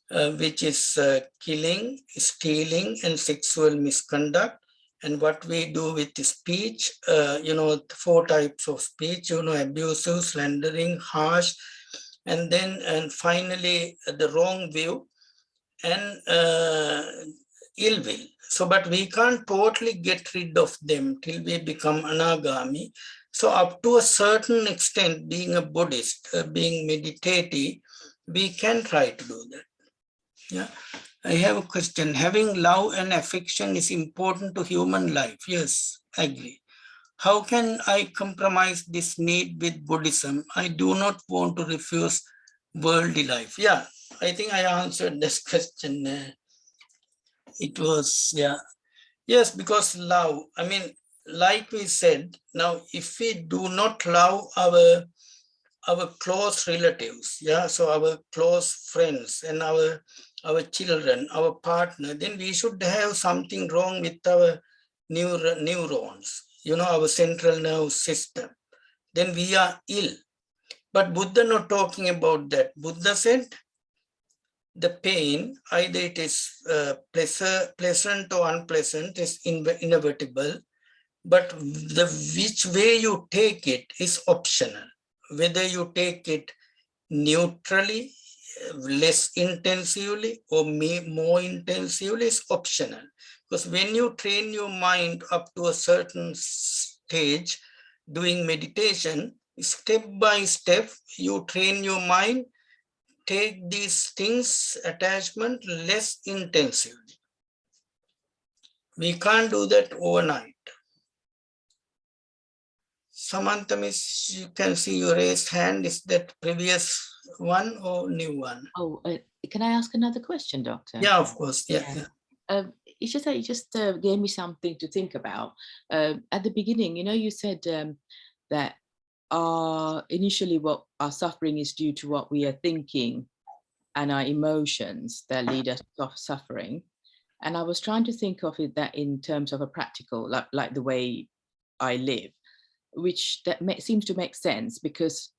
which is killing, stealing, and sexual misconduct, and what we do with the speech, 4 types of speech, abusive, slandering, harsh, and finally the wrong view and ill will. So, but we can't totally get rid of them till we become anagami. So up to a certain extent, being a Buddhist, being meditative, we can try to do that. Yeah, I have a question. Having love and affection is important to human life. Yes, I agree. How can I compromise this need with Buddhism? I do not want to refuse worldly life. Yeah, I think I answered this question. It was, yeah. Yes, because love, I mean, like we said, now if we do not love our close relatives, yeah, so our close friends and our children, our partner, then we should have something wrong with our neurons, our central nervous system. Then we are ill. But Buddha not talking about that. Buddha said the pain, either it is pleasant or unpleasant, is inevitable. But which way you take it is optional. Whether you take it neutrally, less intensively, or more intensively is optional. Because when you train your mind up to a certain stage, doing meditation, step by step, you train your mind, take these things, attachment less intensively. We can't do that overnight. Samantha, miss, you can see your raised hand. Is that previous one or new one? Oh, can I ask another question, Doctor? Yeah, of course. Yeah. It's just that it just gave me something to think about. At the beginning, you said that initially what our suffering is due to what we are thinking and our emotions that lead us to suffering. And I was trying to think of it that in terms of a practical, like the way I live, which seems to make sense, because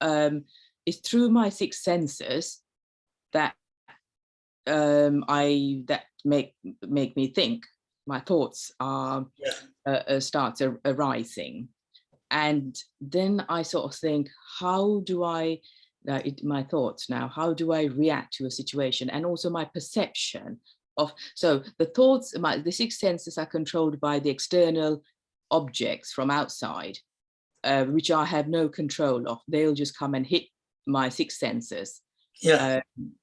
it's through my 6 senses that make me think. My thoughts are starts arising, and then I sort of think, how do I my thoughts now? How do I react to a situation, and also my perception of? So the thoughts, the 6 senses are controlled by the external objects from outside, which I have no control of. They'll just come and hit my 6 senses. Yeah.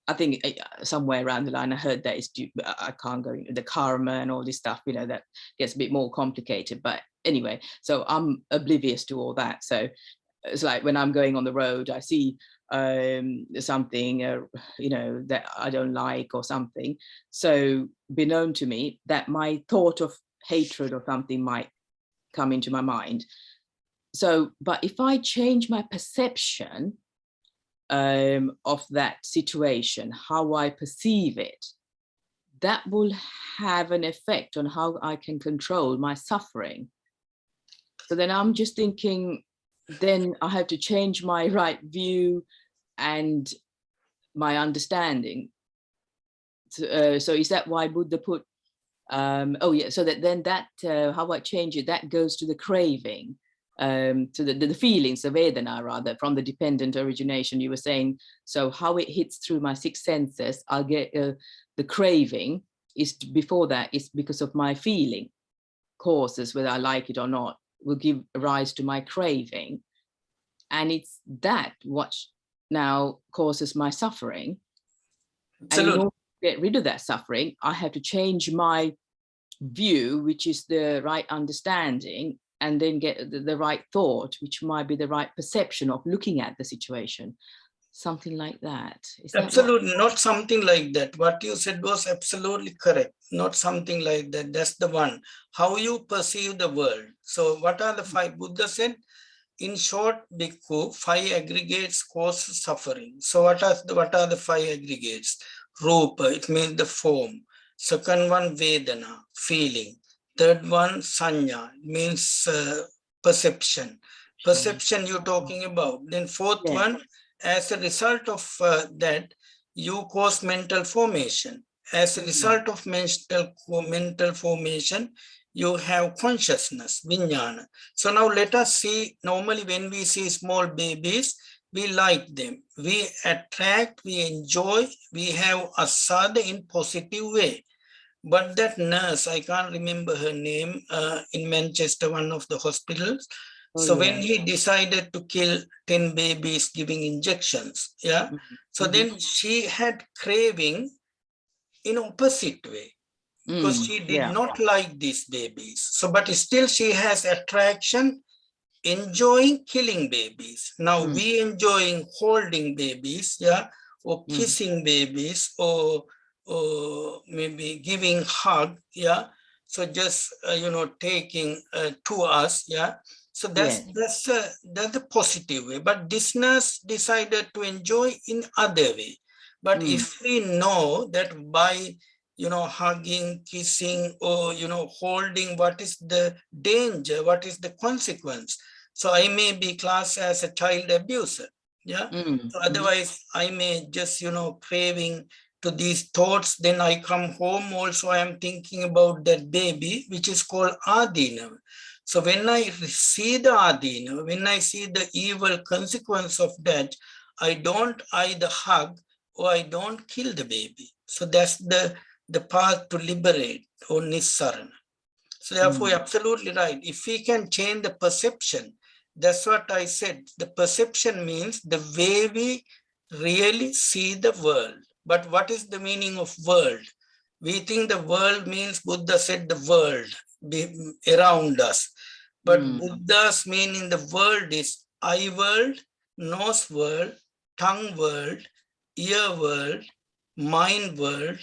I think somewhere around the line I heard that it's due, I can't go into the karma and all this stuff, that gets a bit more complicated. But anyway, so I'm oblivious to all that. So it's like when I'm going on the road, I see something, that I don't like or something. So be known to me that my thought of hatred or something might come into my mind. So, but if I change my perception of that situation, how I perceive it, that will have an effect on how I can control my suffering. So then I'm just thinking, then I have to change my right view and my understanding. So is that why Buddha put, so that then that, how I change it, that goes to the craving, to the feelings, the Vedana rather, from the dependent origination you were saying. So how it hits through my 6 senses, I'll get the craving is before that, is because of my feeling causes, whether I like it or not, will give rise to my craving. And it's that what now causes my suffering. Absolutely. And in order to get rid of that suffering, I have to change my view, which is the right understanding, and then get the right thought, which might be the right perception of looking at the situation. Something like that. Is Absolutely, that not something like that. What you said was absolutely correct. Not something like that. That's the one. How you perceive the world. So what are the 5? Buddha said, in short, Bhikkhu, 5 aggregates cause suffering. So what are the 5 aggregates? Rupa, it means the form. Second one, Vedana, feeling. Third one, Sanya, means perception. Perception you're talking about. Then fourth one, as a result of that, you cause mental formation. As a result of mental formation, you have consciousness, vijnana. So now let us see, normally when we see small babies, we like them, we attract, we enjoy, we have asada in positive way. But that nurse, I can't remember her name, in Manchester, one of the hospitals. So when he decided to kill 10 babies giving injections, so then she had craving in opposite way, because she did not like these babies. So, but still she has attraction, enjoying killing babies. Now we enjoying holding babies, or kissing babies, or maybe giving hug, so just taking to us, so that's the positive way. But this nurse decided to enjoy in other way. But if we know that by hugging, kissing, or holding, what is the danger, what is the consequence? So I may be classed as a child abuser, so otherwise I may just craving to these thoughts. Then I come home, also I am thinking about that baby, which is called adina. So when I see the adina, when I see the evil consequence of that, I don't either hug or I don't kill the baby. So that's the the path to liberate or nissarana. So therefore, you're absolutely right. If we can change the perception, that's what I said. The perception means the way we really see the world. But what is the meaning of world? We think the world means, Buddha said the world around us. But Buddha's meaning the world is eye world, nose world, tongue world, ear world, mind world,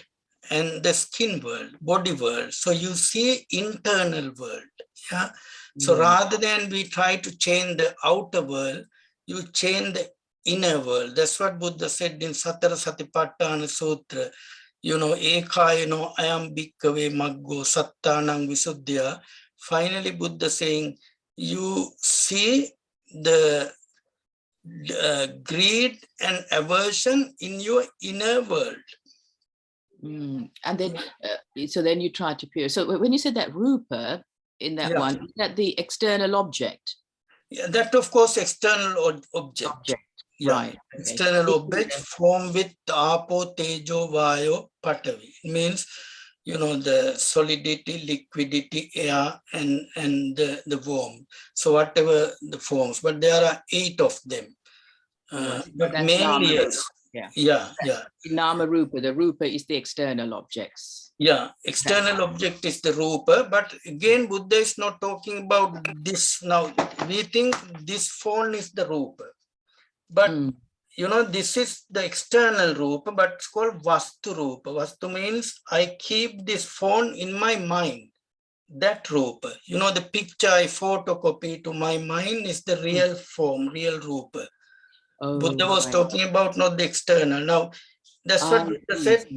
and the skin world, body world. So you see internal world. Yeah. So rather than we try to change the outer world, you change the inner world. That's what Buddha said in Satara Satipatthana Sutra. You know, ekayano ayam bhikkave maggo sattanang visuddhya. Finally, Buddha saying, you see the greed and aversion in your inner world. And then, so then you try to pure. So when you said that rupa in that one, is that the external object? Yeah, that of course external object. Yeah. Right. External object formed with apo, tejo, vayo, patavi. It means, you know, the solidity, liquidity, air, and the warmth. So whatever the forms, but there are 8 of them. But mainly, yes. Yeah. Nama rupa, the rupa is the external objects. Yeah, external object is the rupa, but again, Buddha is not talking about this now. We think this phone is the rupa, but you know, this is the external rupa, but it's called vastu rupa. Vastu means I keep this phone in my mind. That rupa, you know, the picture I photocopy to my mind is the real form, real rupa. Buddha was talking about not the external. Now, that's what Buddha said.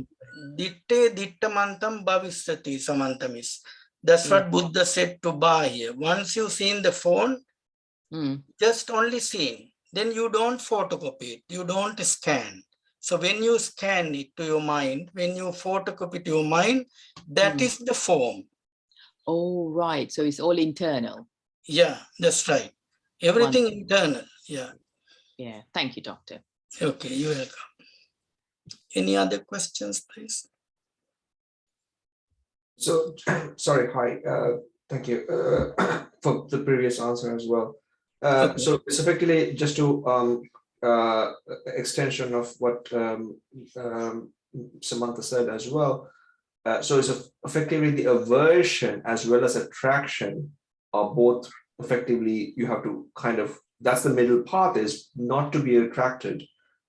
Ditte dittamantam bhavishyati samantamis. That's what Buddha said to Bahya. Once you've seen the phone, just only seen. Then you don't photocopy it. You don't scan. So when you scan it to your mind, when you photocopy to your mind, that is the form. Oh, right. So it's all internal. Yeah, that's right. Everything internal. Yeah. Yeah. Thank you, Doctor. Okay, you're welcome. Any other questions, please? So, sorry, hi, thank you for the previous answer as well. So it's effectively just to extension of what Samantha said as well. So it's effectively the aversion as well as attraction are both effectively, you have to kind of, that's the middle path, is not to be attracted,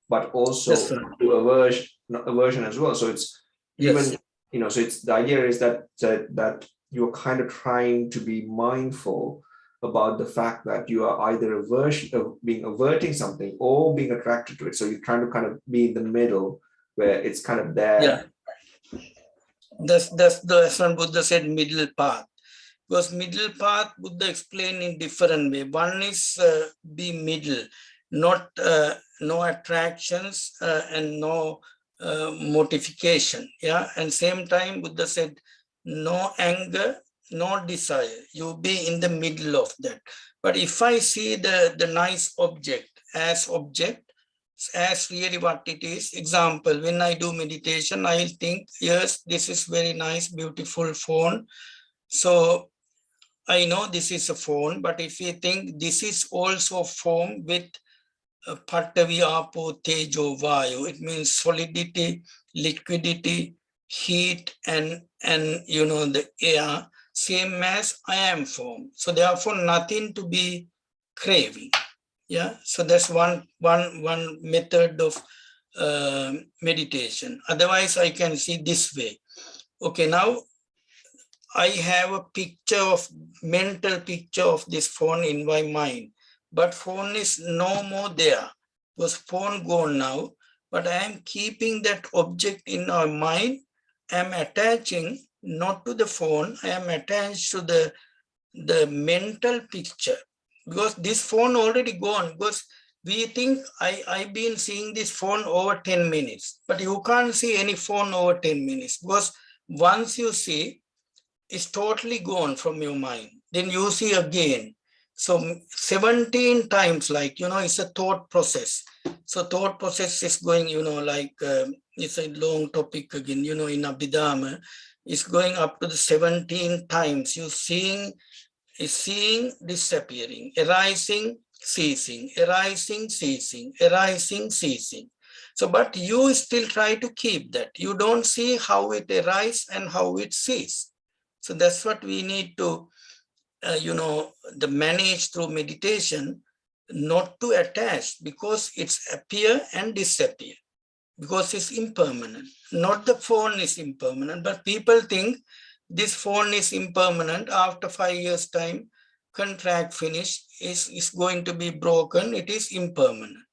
but also to aversion as well. So it's even, you know, so it's the idea is that you're kind of trying to be mindful about the fact that you are either averting something or being attracted to it. So you're trying to kind of be in the middle where it's kind of there. Yeah. That's what Buddha said, middle path. Because middle path, Buddha explained in different way. One is be middle, not no attractions and no mortification. Yeah, and same time Buddha said no anger, no desire. You be in the middle of that. But if I see the nice object, as really what it is. Example, when I do meditation, I'll think, yes, this is very nice, beautiful phone. So I know this is a phone, but if you think this is also formed with Patavi, Apo, Tejo, Vayu, it means solidity, liquidity, heat, and you know, the air, same as I am formed. So therefore nothing to be craving. Yeah, so that's one method of meditation. Otherwise, I can see this way. Okay, now I have a mental picture of this phone in my mind, but phone is no more there. Because phone gone now, but I am keeping that object in my mind. I am attaching not to the phone. I am attached to the mental picture. Because this phone already gone, because we think I've been seeing this phone over 10 minutes, but you can't see any phone over 10 minutes, because once you see, it's totally gone from your mind. Then you see again. So 17 times, like, it's a thought process. So thought process is going, it's a long topic again, in Abhidhamma, it's going up to the 17 times. You seeing, disappearing, arising, ceasing, arising, ceasing, arising, ceasing. So, but you still try to keep that. You don't see how it arises and how it ceases. So that's what we need to, the manage through meditation, not to attach, because it's appear and disappear, because it's impermanent. Not the phone is impermanent, but people think this phone is impermanent. After 5 years time, contract finish, is going to be broken. It is impermanent.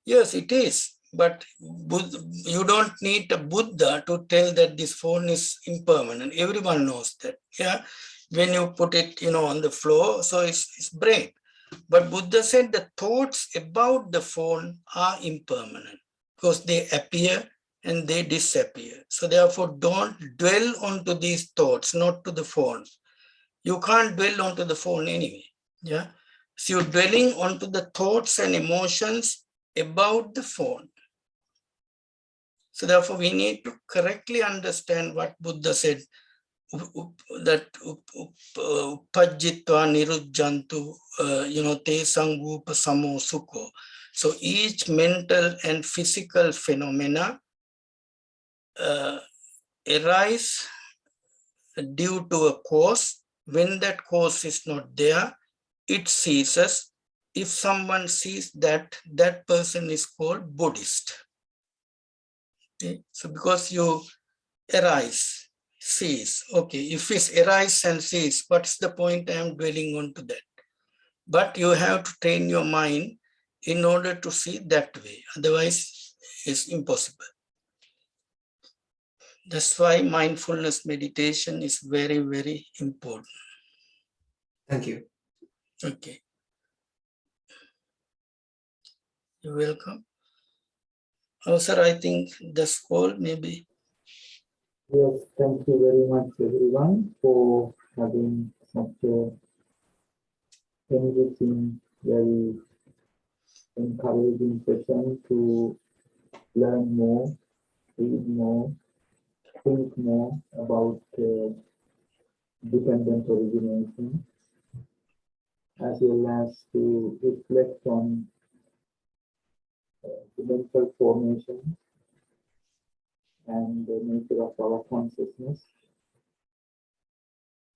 Yes, it is. But you don't need a Buddha to tell that this phone is impermanent. Everyone knows that. Yeah. When you put it, on the floor, so it's break. But Buddha said the thoughts about the phone are impermanent, because they appear and they disappear. So therefore, don't dwell onto these thoughts, not to the phone. You can't dwell onto the phone anyway. Yeah. So you're dwelling onto the thoughts and emotions about the phone. So therefore, we need to correctly understand what Buddha said, that uppajjitva nirujjantu, te sangupa samo sukho. So each mental and physical phenomena arise due to a cause. When that cause is not there, it ceases. If someone sees that, that person is called Buddhist. Okay? So because you arise, cease. Okay, if it's arise and cease, what's the point I am dwelling on to that? But you have to train your mind in order to see that way. Otherwise, it's impossible. That's why mindfulness meditation is very, very important. Thank you. Okay. You're welcome. Oh, sir, I think that's all, maybe. Yes, thank you very much, everyone, for having such a enriching, very encouraging session to learn more, read more, think more about dependent origination, as well as to reflect on the mental formation and the nature of our consciousness,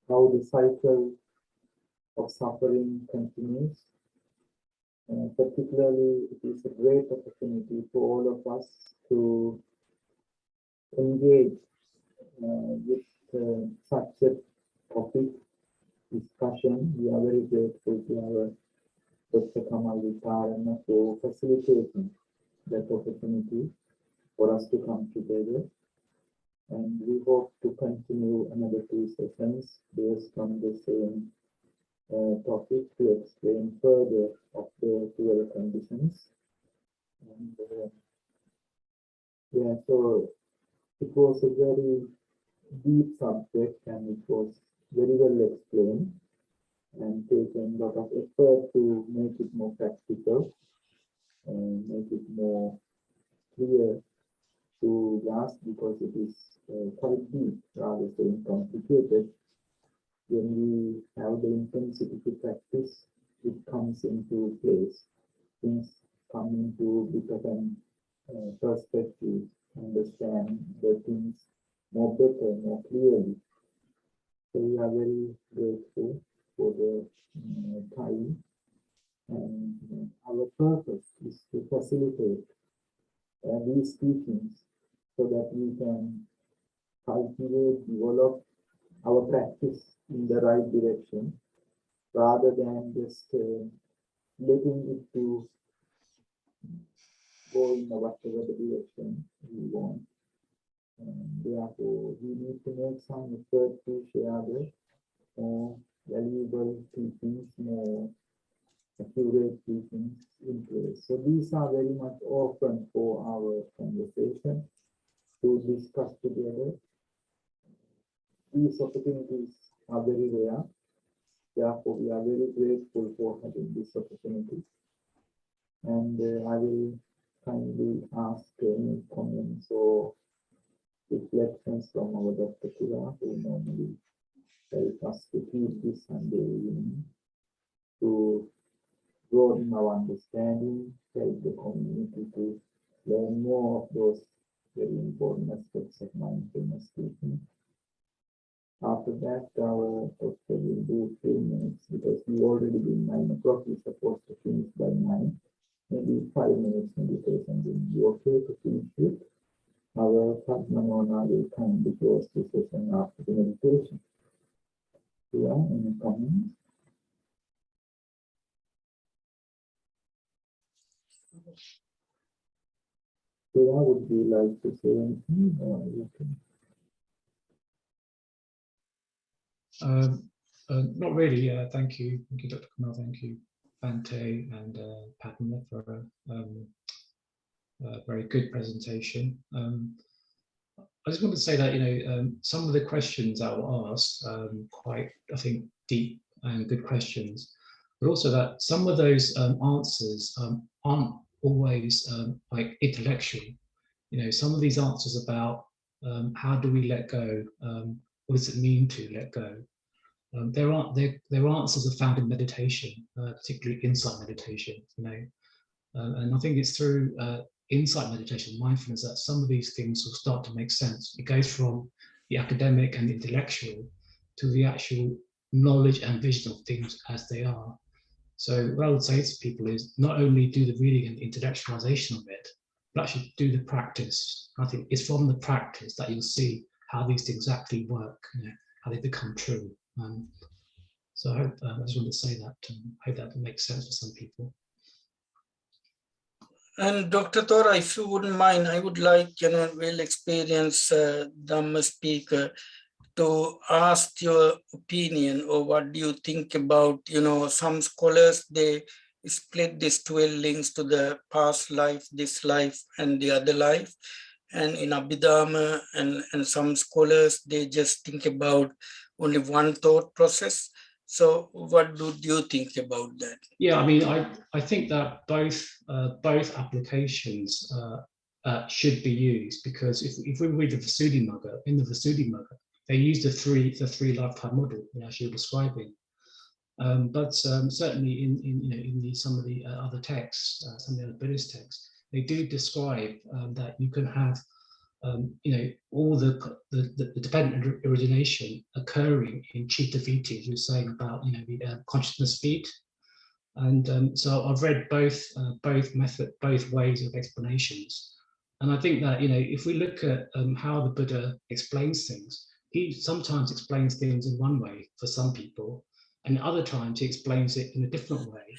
how the cycle of suffering continues. Particularly, it is a great opportunity for all of us to engage with such a topic discussion. We are very grateful to our Dr. Kamal Witharana for facilitating that opportunity for us to come together. And we hope to continue another 2 sessions based on the same topic to explain further of the 12 conditions. And yeah, so it was a very deep subject, and it was very well explained and taken a lot of effort to make it more practical and make it more clear to grasp, because it is quite deep rather than complicated. When we have the intensity to practice, it comes into place. Things come into a bit of an perspective, understand the things more better, more clearly. So we are very grateful for the time, and our purpose is to facilitate these teachings so that we can cultivate, develop our practice in the right direction, rather than just letting it to go in whatever the direction we want. And therefore, we need to make some effort to share the more valuable teachings, more accurate teachings in place. So these are very much open for our conversation to discuss together. These opportunities are very rare, Therefore, we are very grateful for having this opportunity. And I will kindly ask any comments or reflections from our Dr. Kira, who normally help us to keep this Sunday evening to broaden our understanding, help the community to learn more of those very important aspects of mindfulness teaching. After that, our doctor will do 3 minutes because we already been 9 o'clock. We're supposed to finish by 9. Maybe 5 minutes meditation will be okay to finish it. Our Padmanona will kindly close the session after the meditation. Yeah, any comments? Kira, would you like to say anything? Or you can... Not really. Thank you. Thank you, Dr. Kamal. Thank you, Bante and Padma, for a very good presentation. I just want to say that, some of the questions that were asked, quite, I think, deep and good questions, but also that some of those answers aren't always like intellectual. Some of these answers about how do we let go? What does it mean to let go? Their answers are found in meditation, particularly insight meditation. And I think it's through insight meditation, mindfulness, that some of these things will start to make sense. It goes from the academic and the intellectual to the actual knowledge and vision of things as they are. So what I would say to people is not only do the reading and the intellectualization of it, but actually do the practice. I think it's from the practice that you'll see how these things actually work, how they become true. So I hope, I just want to say that, I hope that makes sense for some people. And Dr. Thora, if you wouldn't mind, I would like, well-experienced Dhamma speaker to ask your opinion, or what do you think about, some scholars, they split these 12 links to the past life, this life, and the other life. And in Abhidhamma and some scholars, they just think about only one thought process. So what do you think about that? Yeah, I mean, I think that both applications should be used, because if we read the Visuddhimagga, in the Visuddhimagga, they use the three lifetime model, as you're describing. But certainly in some of the other texts, some of the other Buddhist texts, they do describe that you can have all the dependent origination occurring in citta viti, as you're saying about the consciousness feet. And so I've read both ways of explanations, and I think that if we look at how the Buddha explains things, he sometimes explains things in one way for some people, and other times he explains it in a different way.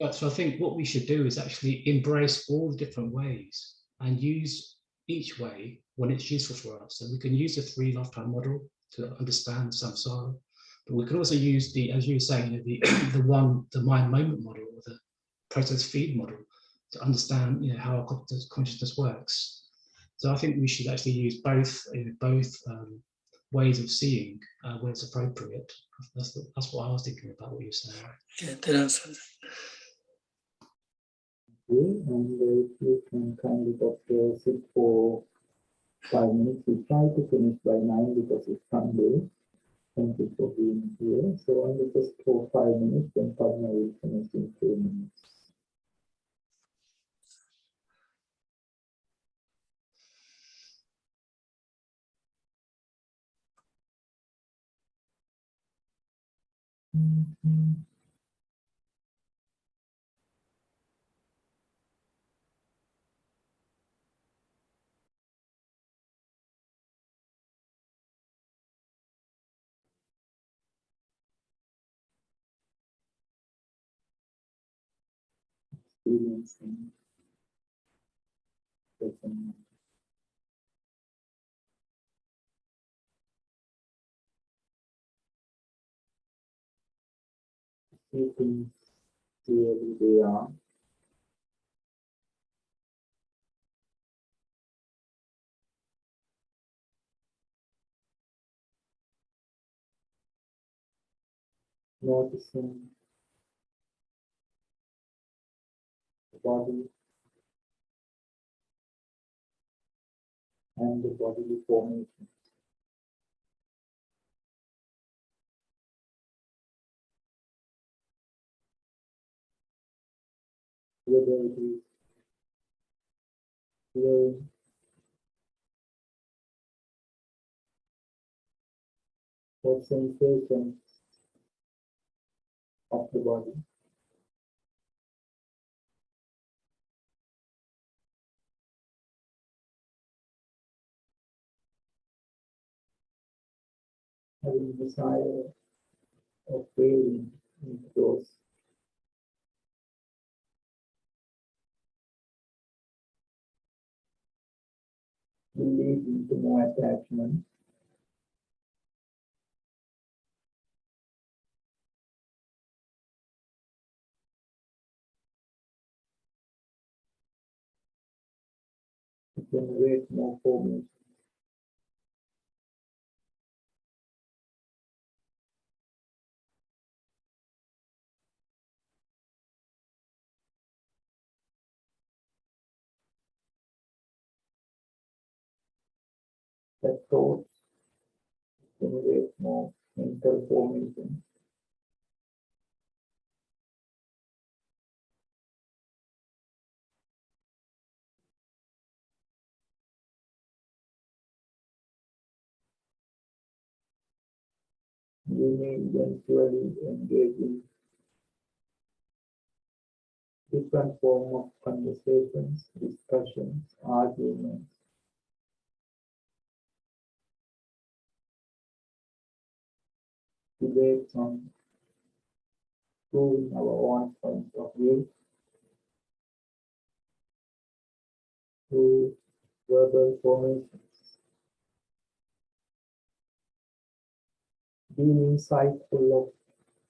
But so I think what we should do is actually embrace all the different ways and use each way when it's useful for us. So we can use the 3 lifetime model to understand samsara, but we can also use as you were saying, the mind moment model, or the process feed model, to understand how our consciousness works. So I think we should actually use both ways of seeing when it's appropriate. That's what I was thinking about what you're saying. Okay, and if you can kindly Dr. sit for 5 minutes. We try to finish by 9 because it's Sunday. Thank you for being here. So only just for 5 minutes, then Padma will finish in 3 minutes. Experiencing present. See things clearly they are. noticing the body and the bodily formation. Whether it is feeling or sensations of the body. Having desire or craving into those will lead into more attachment. To generate more formation. That thoughts generate more mental formation. You may eventually engage in different form of conversations, discussions, arguments, debates on proving our own points of view through verbal formations. Being insightful of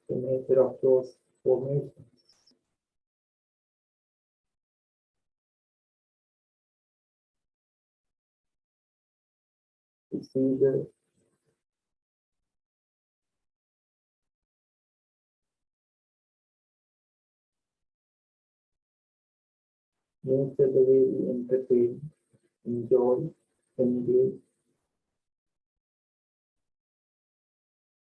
the nature of those formations. To see the nature, the way we entertain, enjoy, engage.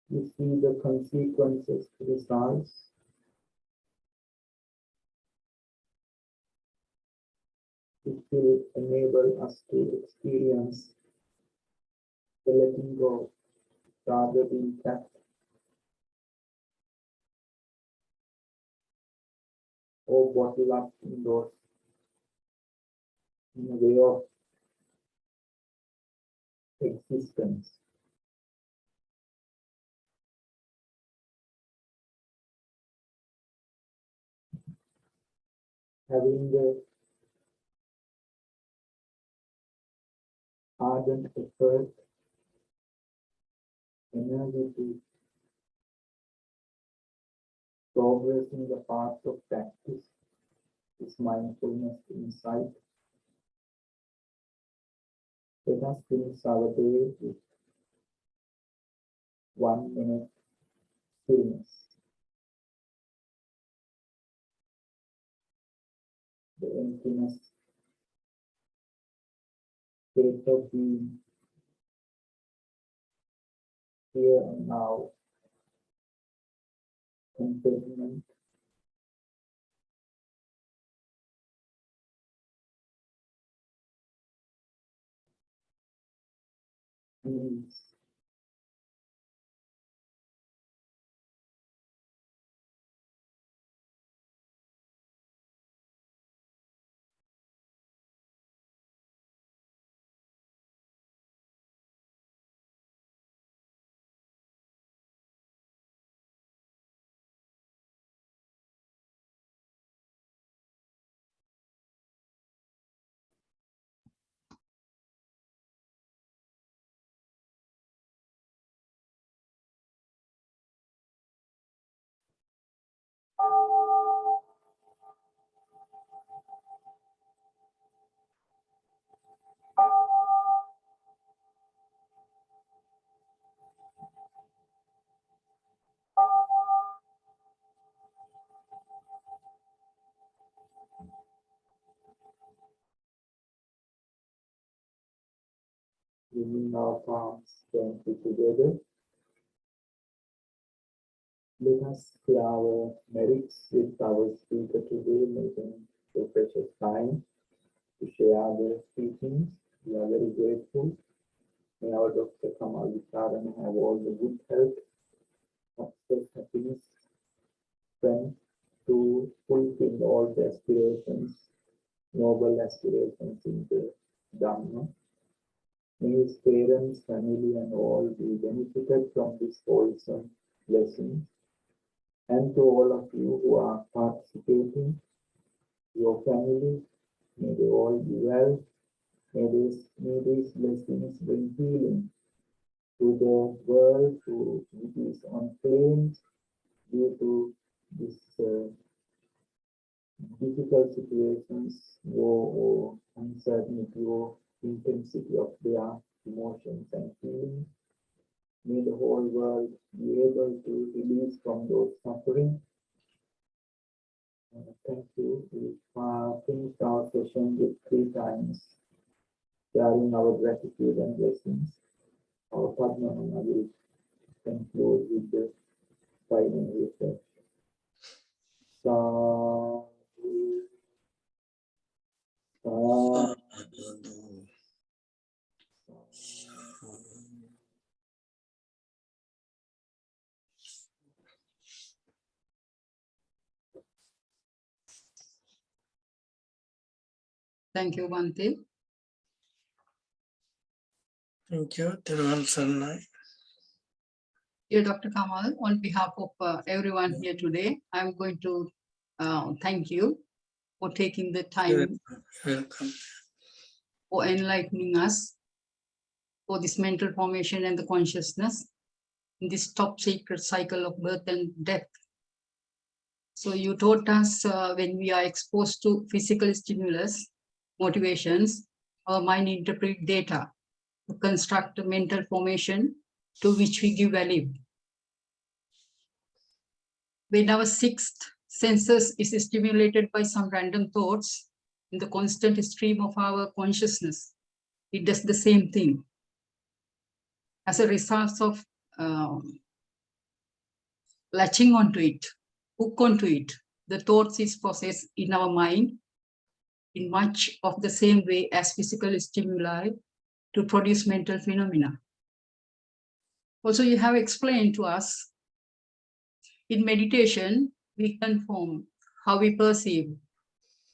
You see the consequences, results. It will enable us to experience the letting go rather than trapped or bottled up in those in a way of existence. Having the ardent effort, energy to progress in the path of practice is mindfulness insight. Let us finish our day with 1 minute stillness. The emptiness state of being here and now, contentment, ease. our palms gently together. Let us share our merits with our speaker today, making the precious time to share their teachings. We are very grateful. May our Dr. Kamal Witharana have all the good health, success, happiness, strength to fulfill all the aspirations, noble aspirations in the Dhamma. May his parents, family, and all be benefited from this wholesome blessing. And to all of you who are participating, your family, may they all be well. May these blessings bring healing to the world which is on flames due to this difficult situations, war or uncertainty or intensity of their emotions and feelings. May the whole world be able to release from those suffering. Thank you. We finished our session with 3 times sharing our gratitude and blessings. Our Padma Mana will conclude with the final reflection. Sadhu, sadhu. Thank you, Bhante. Thank you, Tirunelveli. Dear Dr. Kamal, on behalf of everyone here today, I'm going to thank you for taking the time Welcome. for enlightening us for this mental formation and the consciousness in this top secret cycle of birth and death. So you taught us when we are exposed to physical stimulus, motivations, our mind interpret data to construct a mental formation to which we give value. When our 6th senses is stimulated by some random thoughts in the constant stream of our consciousness, it does the same thing. As a result of latching onto it, hook onto it, the thoughts is processed in our mind in much of the same way as physical stimuli to produce mental phenomena. Also, you have explained to us, in meditation, we conform how we perceive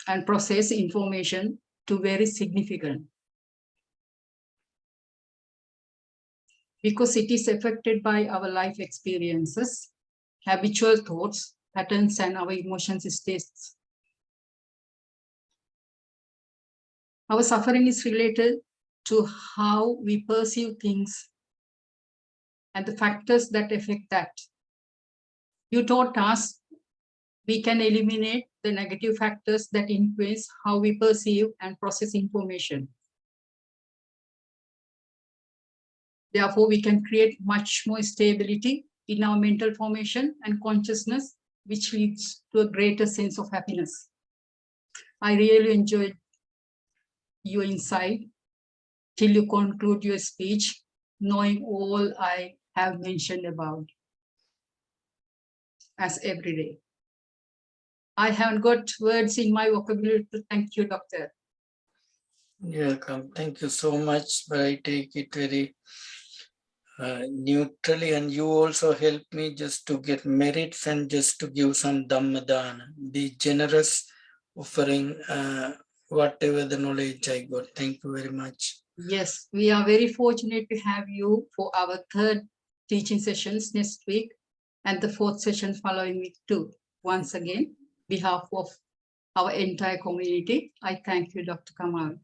and process information to very significant. Because it is affected by our life experiences, habitual thoughts, patterns, and our emotions states. Our suffering is related to how we perceive things and the factors that affect that. You taught us we can eliminate the negative factors that influence how we perceive and process information. Therefore, we can create much more stability in our mental formation and consciousness, which leads to a greater sense of happiness. I really enjoyed your insight till you conclude your speech, knowing all I have mentioned about as every day. I haven't got words in my vocabulary to thank you, Doctor. You're welcome. Thank you so much. But I take it very neutrally, and you also help me just to get merits and just to give some Dhamma dana, be generous, offering whatever the knowledge I got. Thank you very much. Yes, we are very fortunate to have you for our 3rd teaching sessions next week and the 4th session following week too. Once again, behalf of our entire community, I thank you, Dr. Kamal,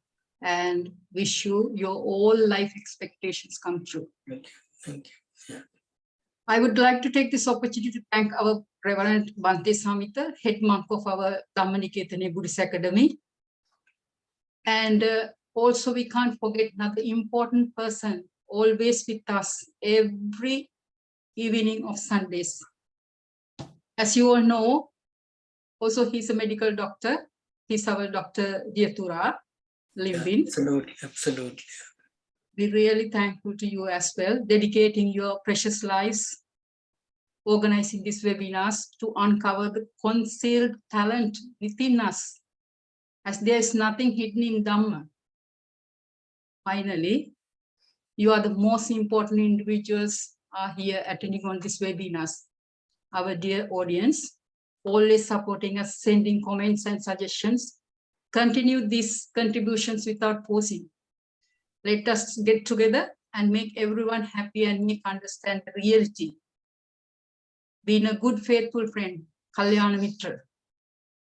and wish you your all life expectations come true. Thank you. Thank you. Yeah. I would like to take this opportunity to thank our Reverend Bhante Samita, head monk of our Dhamma Nikethanaya Buddhist Academy. And also we can't forget another important person always with us every evening of Sundays. As you all know, also he's a medical doctor. He's our Dr. Diatura Limbin. Absolutely, absolutely. we're really thankful to you as well, dedicating your precious lives, organizing these webinars to uncover the concealed talent within us, as there is nothing hidden in Dhamma. Finally, you are the most important individuals are here attending on this webinars. Our dear audience, always supporting us, sending comments and suggestions. Continue these contributions without pausing. Let us get together and make everyone happy and make understand the reality. Being a good, faithful friend, Kalyana Mitra.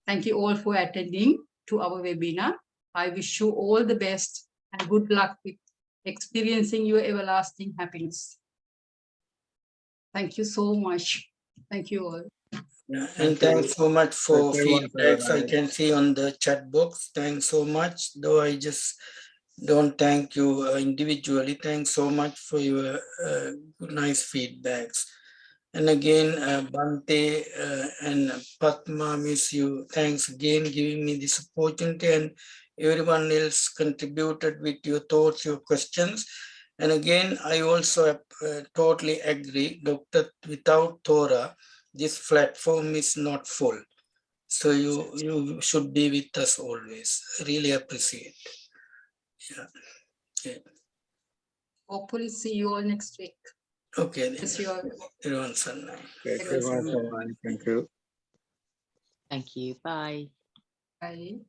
Thank you all for attending to our webinar. I wish you all the best and good luck with experiencing your everlasting happiness. Thank you so much. Thank you all. Yeah, and thanks so much for feedbacks. I can see on the chat box. Thanks so much. Though I just don't thank you individually. Thanks so much for your nice feedbacks. And again, Bante and Padma, miss you. Thanks again giving me this opportunity, and everyone else contributed with your thoughts, your questions. And again, I also totally agree, Doctor, without Torah, this platform is not full. So you should be with us always. Really appreciate. Yeah. Okay. Hopefully see you all next week. Okay. Then. Yes, you all. Everyone, Sanna. Thank you. Thank you. Bye. Bye.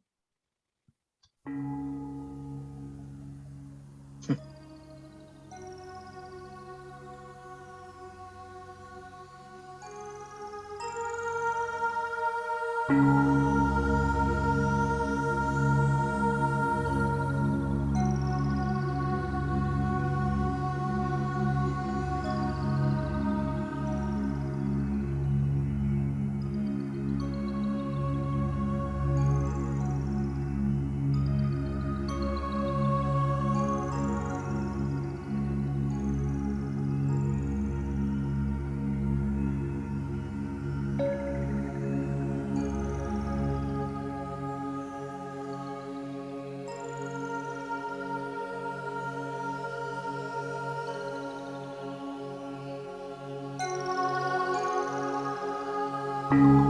Thank you.